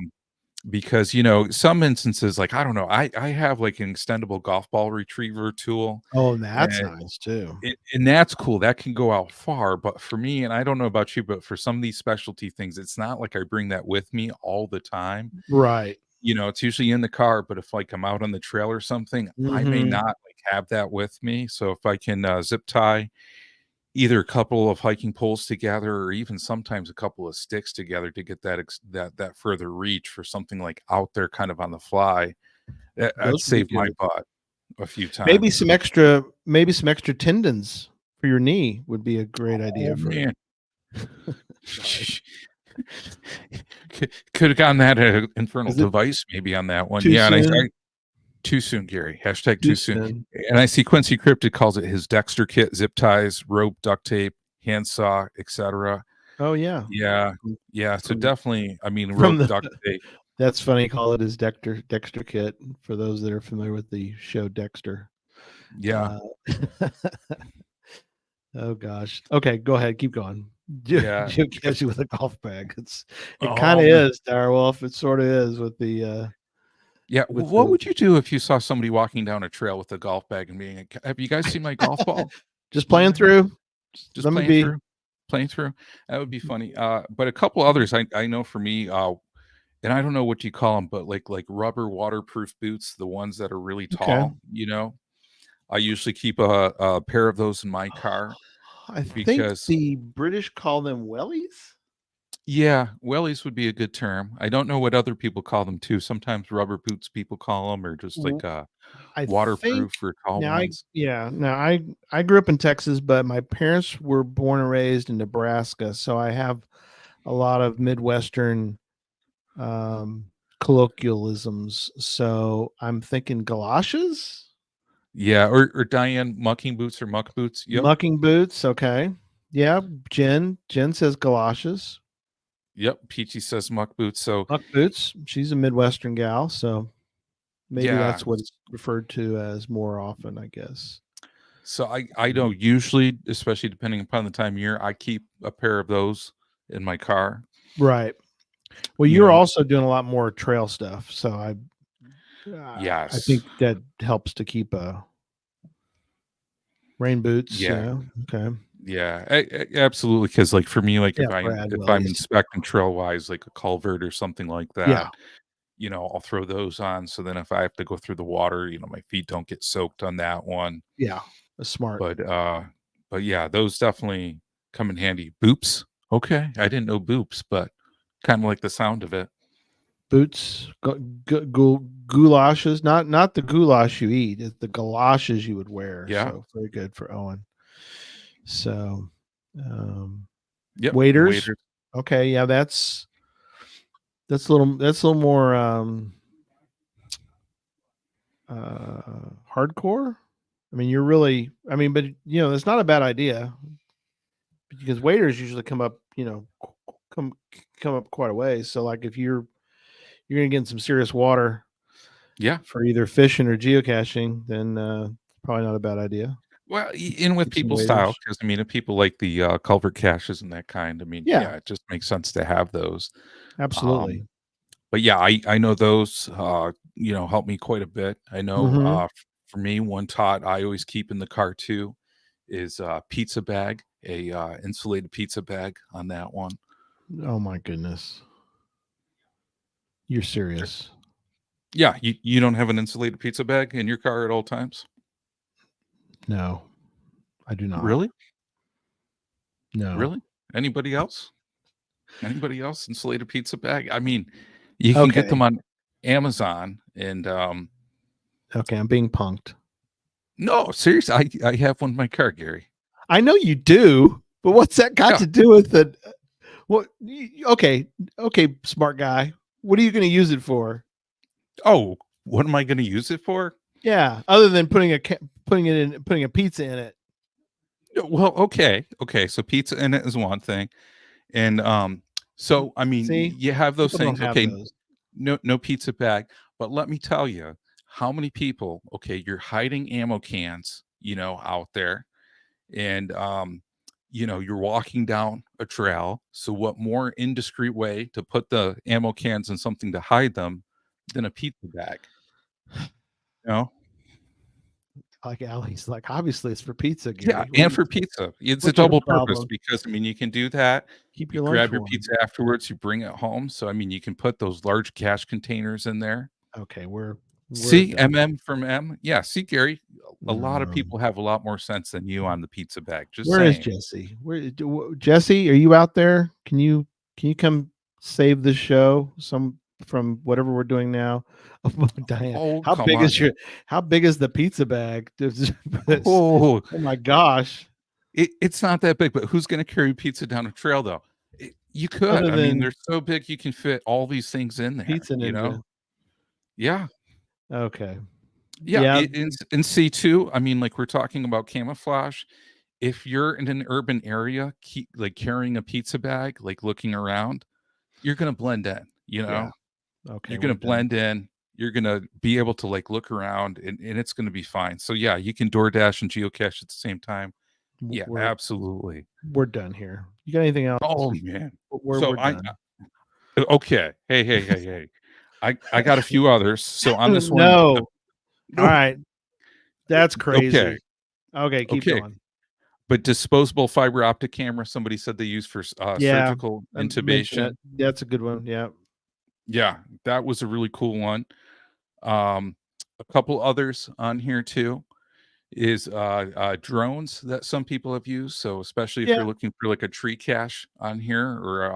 Because some instances, like I don't know, I have like an extendable golf ball retriever tool. Oh, that's and nice too. and that's cool. That can go out far. But for me, and I don't know about you, but for some of these specialty things, it's not like I bring that with me all the time. Right. It's usually in the car, but if like I'm out on the trail or something, I may Mhm. not like have that with me. So if I can zip tie either a couple of hiking poles together or even sometimes a couple of sticks together to get that further reach for something like out there kind of on the fly, that Those would be saved my good. butt a few times. Maybe some extra tendons for your knee would be a great idea for man. Could have gotten that infernal Is it device maybe on that one. too Yeah, and soon? too soon, Gary. Hashtag Too too soon. soon. And I see Quincy Cryptid calls it his Dexter kit: zip ties, rope, duct tape, handsaw, etc. Oh yeah. Yeah. Yeah. So From- definitely, I mean, from rope, the- duct tape. That's funny. Call it his Dexter kit for those that are familiar with the show Dexter. Yeah. Oh gosh. Okay, go ahead. Keep going. Yeah. Geocache with a golf bag. It Oh, kind of man. is, Direwolf. It sort of is with the. Yeah. with What the- would you do if you saw somebody walking down a trail with a golf bag and being, have you guys seen my golf ball? Just playing through. Just Let me playing be. through. Playing through. That would be funny. But a couple others I know for me, and I don't know what you call them, but like rubber waterproof boots, the ones that are really tall, I usually keep a pair of those in my car. I think because- the British call them wellies. Yeah, wellies would be a good term. I don't know what other people call them too. Sometimes rubber boots people call them, or just like I waterproof for tall Now ones. I grew up in Texas, but my parents were born and raised in Nebraska, so I have a lot of Midwestern colloquialisms. So I'm thinking galoshes, Yeah, or Diane mucking boots or muck boots. Yep. mucking boots. Okay, yeah. Jen says galoshes, Yep. Peachy says muck boots. So muck boots. She's a Midwestern gal, so maybe Yeah. that's what it's referred to as more often, I guess. So I know usually, especially depending upon the time of year, I keep a pair of those in my car. Right. Well, You you're know- also doing a lot more trail stuff, so I Yes. think that helps to keep rain boots. Yeah. Okay. Yeah, absolutely. Because like for me, like Yeah, if Brad I'm Willies. inspecting trail wise, like a culvert or something like Yeah, that, I'll throw those on. So then if I have to go through the water, my feet don't get soaked on that one. yeah, that's smart. But yeah, those definitely come in handy. Boops. Okay, I didn't know boops, but kind of like the sound of it. Boots, goulashes, not the goulash you eat, it's the galoshes you would wear. Yeah. So very good for Owen. So, um, Yep. waiters. Waiters. Okay, yeah, that's a little more hardcore. I mean, you're really. I mean, but that's not a bad idea because waiters usually come up. Come come up quite a ways. So, like, if you're gonna get in some serious water Yeah. for either fishing or geocaching, then probably not a bad idea. Well, in with Keep some people's style, waiters. because I mean, if people like the culvert caches and that kind, I mean, Yeah, yeah, it just makes sense to have those. Um, absolutely. but yeah, I know those help me quite a bit. I know Hmm. for me, one tot I always keep in the car too is a pizza bag, a insulated pizza bag on that one. Oh my goodness, you're serious? Yeah, you don't have an insulated pizza bag in your car at all times? No, I do not. Really? No. Really? Anybody else? Anybody else insulated pizza bag? I mean, you can get them Okay. on Amazon and Okay, I'm being punked. no, seriously, I have one in my car, Gary. I know you do, but what's that got Yeah. to do with it? What? Okay, okay, smart guy. What are you going to use it for? Oh, what am I going to use it for? Yeah, other than putting a pizza in it. Well, okay. So pizza in it is one thing, and so I mean, See, you have those people don't things. have Okay, those. no pizza bag, but let me tell you, how many people? Okay, you're hiding ammo cans, out there, and you're walking down a trail. So, what more indiscreet way to put the ammo cans in something to hide them than a pizza bag? You know? Like Allie's like, obviously it's for pizza, Yeah, Gary. and for pizza. It's a What's your double purpose problem? because, I mean, you can do that. Keep You your lunch grab your warm. pizza afterwards, you bring it home. So, I mean, you can put those large cash containers in there. Okay, we're See, done. from M? Yeah, see, Gary, a lot of Um, people have a lot more sense than you on the pizza bag. Just where is saying. Jesse? Jesse? Are you out there? Can you come save the show from whatever we're doing now? Oh, Diane, Oh, come on. how big is the pizza bag? Oh, Oh my gosh! it's not that big, but who's gonna carry pizza down a trail, though? You could. Other I mean, than they're so big, you can fit all these things in there, Pizza Ninja. Yeah. Okay. Yeah, Yeah. in C2, I mean, like, we're talking about camouflage. If you're in an urban area, keep like, carrying a pizza bag, like, looking around, you're gonna blend in, Yeah. Okay. You're We're gonna done. blend in, you're gonna be able to, like, look around, and it's gonna be fine. So, yeah, you can DoorDash and geocache at the same time. Yeah, We're absolutely. we're done here. You got anything else? Oh, man. We're So, done. okay. Hey. I got a few others. So on this one, No. All no, right. That's okay, crazy. Okay, keep okay. going. But disposable fiber optic camera, somebody said they use for Yeah. surgical I mentioned that. intubation. That's a good one. Yeah. Yeah, that was a really cool one. A couple others on here too is drones that some people have used. So especially if Yeah. you're looking for like a tree cache on here, or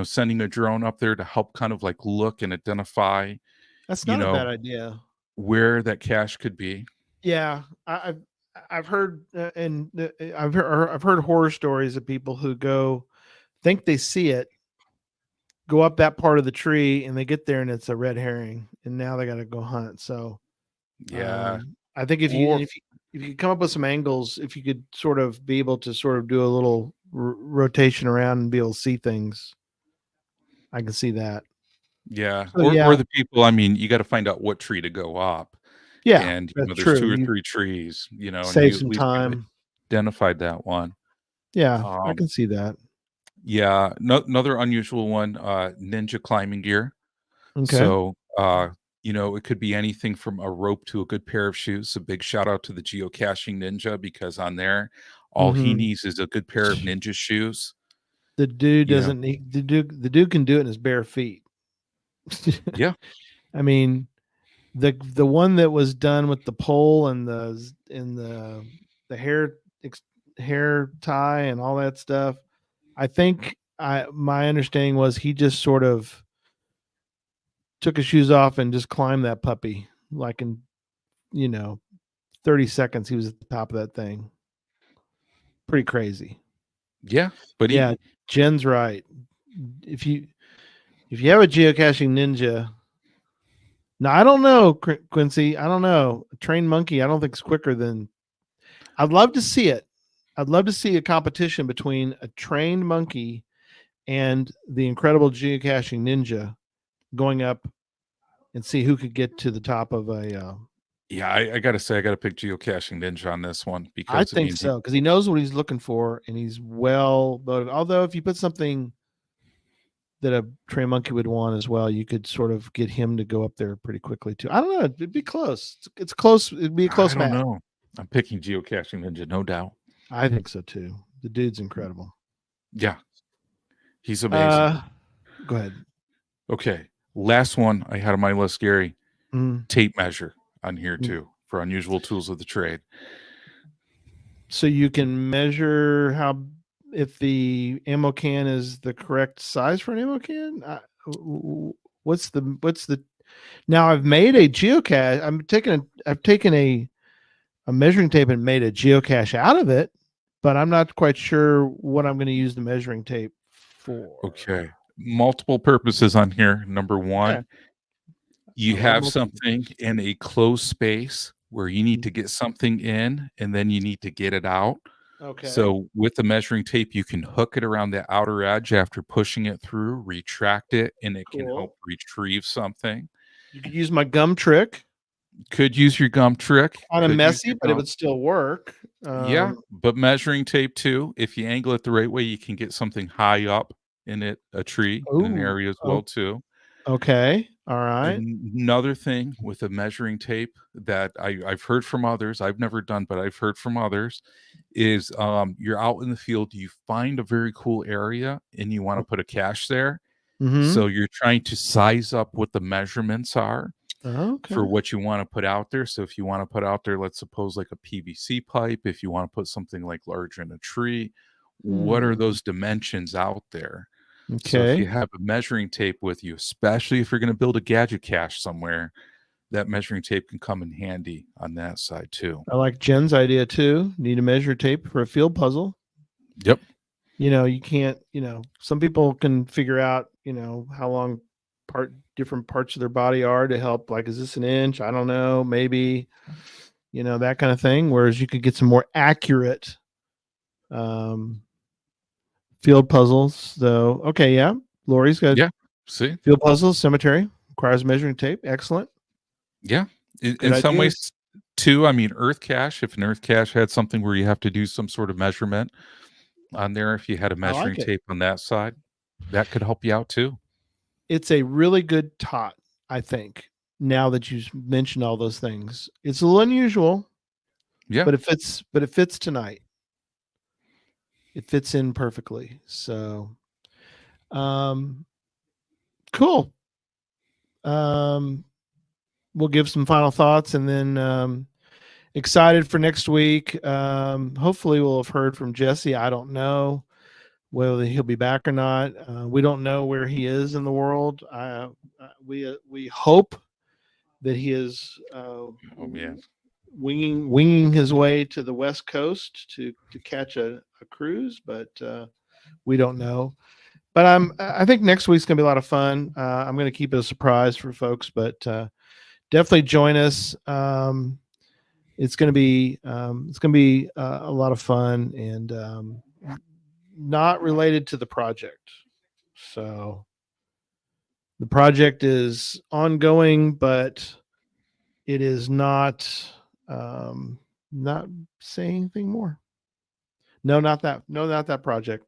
sending a drone up there to help kind of like look and identify, That's you not a bad know, idea. where that cache could be. Yeah. I've heard and I've heard horror stories of people who think they see it, go up that part of the tree, and they get there and it's a red herring, and now they got to go hunt. So Yeah. I think Or if you come up with some angles, if you could sort of be able to sort of do a little rotation around and be able to see things, I can see that. yeah, So or yeah, the people, I mean, you got to find out what tree to go up. yeah, And that's there's true. two or You three trees, and save you at some least kind of time. identified that one. Yeah, I Um, can see that. yeah, no, another unusual one, ninja climbing gear. Okay. So, it could be anything from a rope to a good pair of shoes. So big shout out to the geocaching ninja, because on there, All he Mhm. needs is a good pair of ninja shoes. The dude You know, doesn't need the dude can do it in his bare feet. yeah, I mean, the one that was done with the pole and the hair tie and all that stuff. I think my understanding was he just sort of took his shoes off and just climbed that puppy like in, you know, 30 seconds he was at the top of that thing. Pretty crazy. yeah. But Yeah, Jen's right. If you have a geocaching ninja, now I don't know, Quincy. I don't know. A trained monkey, I don't think is quicker than. I'd love to see it. I'd love to see a competition between a trained monkey and the incredible geocaching ninja going up and see who could get to the top of a. yeah, I gotta say, I gotta pick Geocaching Ninja on this one I because I think mean, so because he knows what he's looking for and he's well motivated. Although if you put something that a trained monkey would want as well, you could sort of get him to go up there pretty quickly too. I don't know. It'd be close. It's close. It'd be a I close don't match. know. I'm picking Geocaching Ninja, no doubt. I think so too. The dude's incredible. Yeah, he's amazing. Go ahead. Okay, last one I had on my list, Gary. Mm. Tape measure on here too for unusual tools of the trade. So you can measure if the ammo can is the correct size for an ammo can. What's the? Now I've made a geocache. I've taken a measuring tape and made a geocache out of it, but I'm not quite sure what I'm going to use the measuring tape for. Okay, multiple purposes on here. Number one, Okay. you I have love something in a closed space where you need to get something in and then you need to get it out. Okay. So with the measuring tape, you can hook it around the outer edge after pushing it through, retract it, and it can Cool. help retrieve something. You could use my gum trick. Could use your gum trick. Kind of could use messy, your but it gum. would still work. Yeah, but measuring tape too. If you angle it the right way, you can get something high up in it, a tree in an Ooh, area as well too. Okay. All right. Another thing with a measuring tape that I've heard from others, I've never done, but I've heard from others, is you're out in the field, you find a very cool area and you want to put a cache there. Mm-hmm. So you're trying to size up what the measurements are Okay. for what you want to put out there. So if you want to put out there, let's suppose like a PVC pipe, if you want to put something like larger in a tree, what are those dimensions out there? So if Okay. you have a measuring tape with you, especially if you're going to build a gadget cache somewhere, that measuring tape can come in handy on that side too. I like Jen's idea too. Need a measure tape for a field puzzle. Yep. You can't, some people can figure out, how long different parts of their body are to help. Like, is this an inch? I don't know. Maybe, that kind of thing. Whereas you could get some more accurate field puzzles though. Okay. Yeah. Lori's got See, field puzzles, cemetery requires measuring tape. Excellent. yeah. In Good some ideas. ways too, I mean, earth cache, if an earth cache had something where you have to do some sort of measurement on there, if you had a measuring it. tape on that side, that could help you out too. It's a really good tot, I think. Now that you mentioned all those things, it's a little unusual. Yeah. But it fits tonight. It fits in perfectly. So, cool. We'll give some final thoughts and then excited for next week. Hopefully we'll have heard from Jesse. I don't know whether he'll be back or not. We don't know where he is in the world. We hope that he is winging his way to the West Coast to catch a cruise, but we don't know. But I think next week's gonna be a lot of fun. I'm gonna keep it a surprise for folks, but definitely join us. It's gonna be a lot of fun and not related to the project. So the project is ongoing, but it is not saying anything more. No, not that project.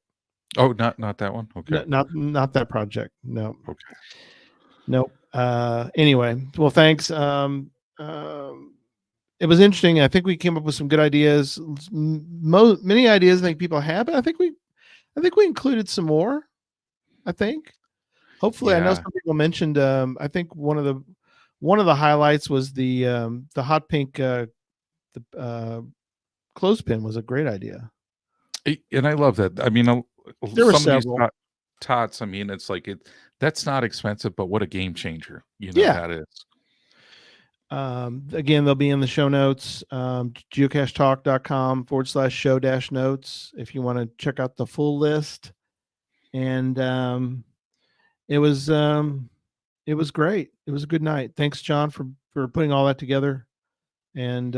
Oh, not that one. Okay. Not that project. No. Okay. Nope. Anyway, well, thanks. it was interesting. I think we came up with some good ideas. Many ideas I think people have, but I think we included some more. I think. Hopefully, I know some people mentioned. I think one of the highlights was the hot pink clothespin was a great idea. And I love that. I mean, there were some several. of these TOTTs. I mean, it's like that's not expensive, but what a game changer! That is. Again, they'll be in the show notes. geocachetalk.com/show-notes if you want to check out the full list. And it was great. It was a good night. Thanks, John, for putting all that together. And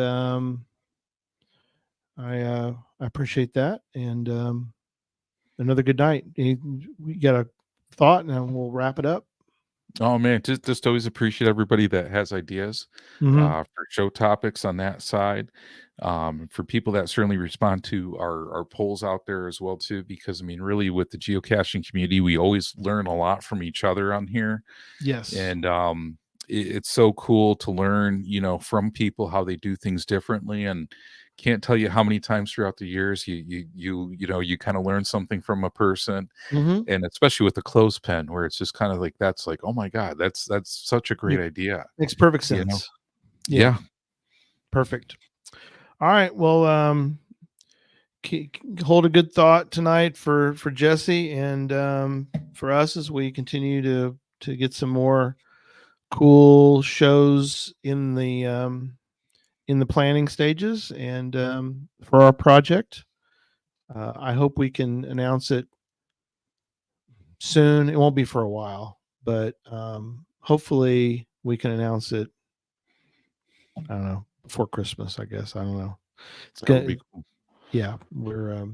I appreciate that. And another good night. We got a thought, and we'll wrap it up. Oh man, just always appreciate everybody that has ideas for show topics on that side. For people that certainly respond to our polls out there as well too, because I mean, really with the geocaching community, we always learn a lot from each other on here. Yes, and it's so cool to learn, from people how they do things differently. And can't tell you how many times throughout the years you kind of learn something from a person, and especially with the clothespin, where it's just kind of like that's like, oh my god, that's such a great idea. Makes perfect sense. Yeah, perfect. All right, well, hold a good thought tonight for Jesse and for us as we continue to get some more cool shows in the planning stages and for our project. I hope we can announce it soon. It won't be for a while, but hopefully we can announce it, I don't know, before Christmas, I guess. I don't know. It's gonna be cool. Yeah, we're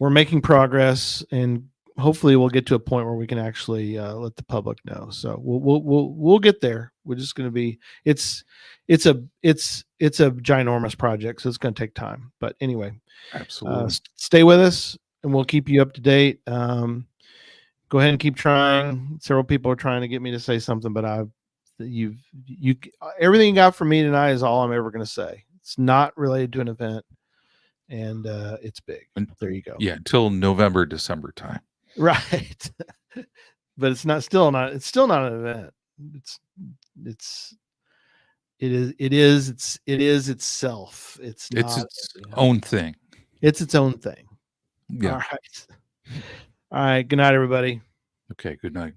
making progress, and hopefully we'll get to a point where we can actually let the public know. So we'll get there. We're just going to be, it's a ginormous project, so it's going to take time. But anyway, absolutely, stay with us, and we'll keep you up to date. Go ahead and keep trying. Several people are trying to get me to say something, but everything you got from me tonight is all I'm ever going to say. It's not related to an event, and it's big. And there you go. Yeah, until November, December time. Right. But it's still not an event. It is itself. It's its own thing. It's its own thing. Yeah. All right. Good night, everybody. Okay. Good night.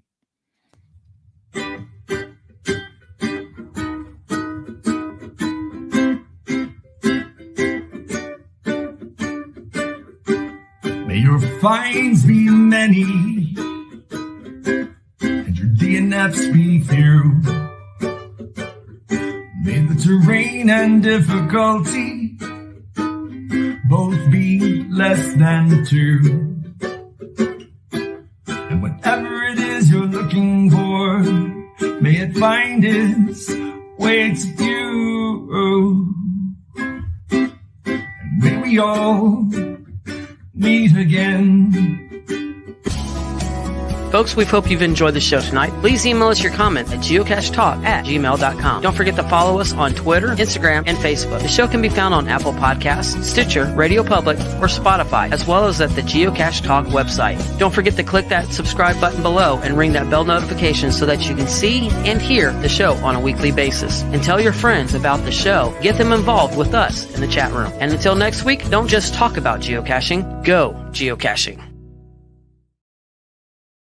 May your finds be many, and your DNFs be few. May the terrain and difficulty both be less than 2. And whatever it is you're looking for, may it find its way to you. And may we all meet again. Folks, we hope you've enjoyed the show tonight. Please email us your comment at geocachetalk@gmail.com. Don't forget to follow us on Twitter, Instagram, and Facebook. The show can be found on Apple Podcasts, Stitcher, Radio Public, or Spotify, as well as at the Geocache Talk website. Don't forget to click that subscribe button below and ring that bell notification so that you can see and hear the show on a weekly basis. And tell your friends about the show. Get them involved with us in the chat room. And until next week, don't just talk about geocaching, go geocaching.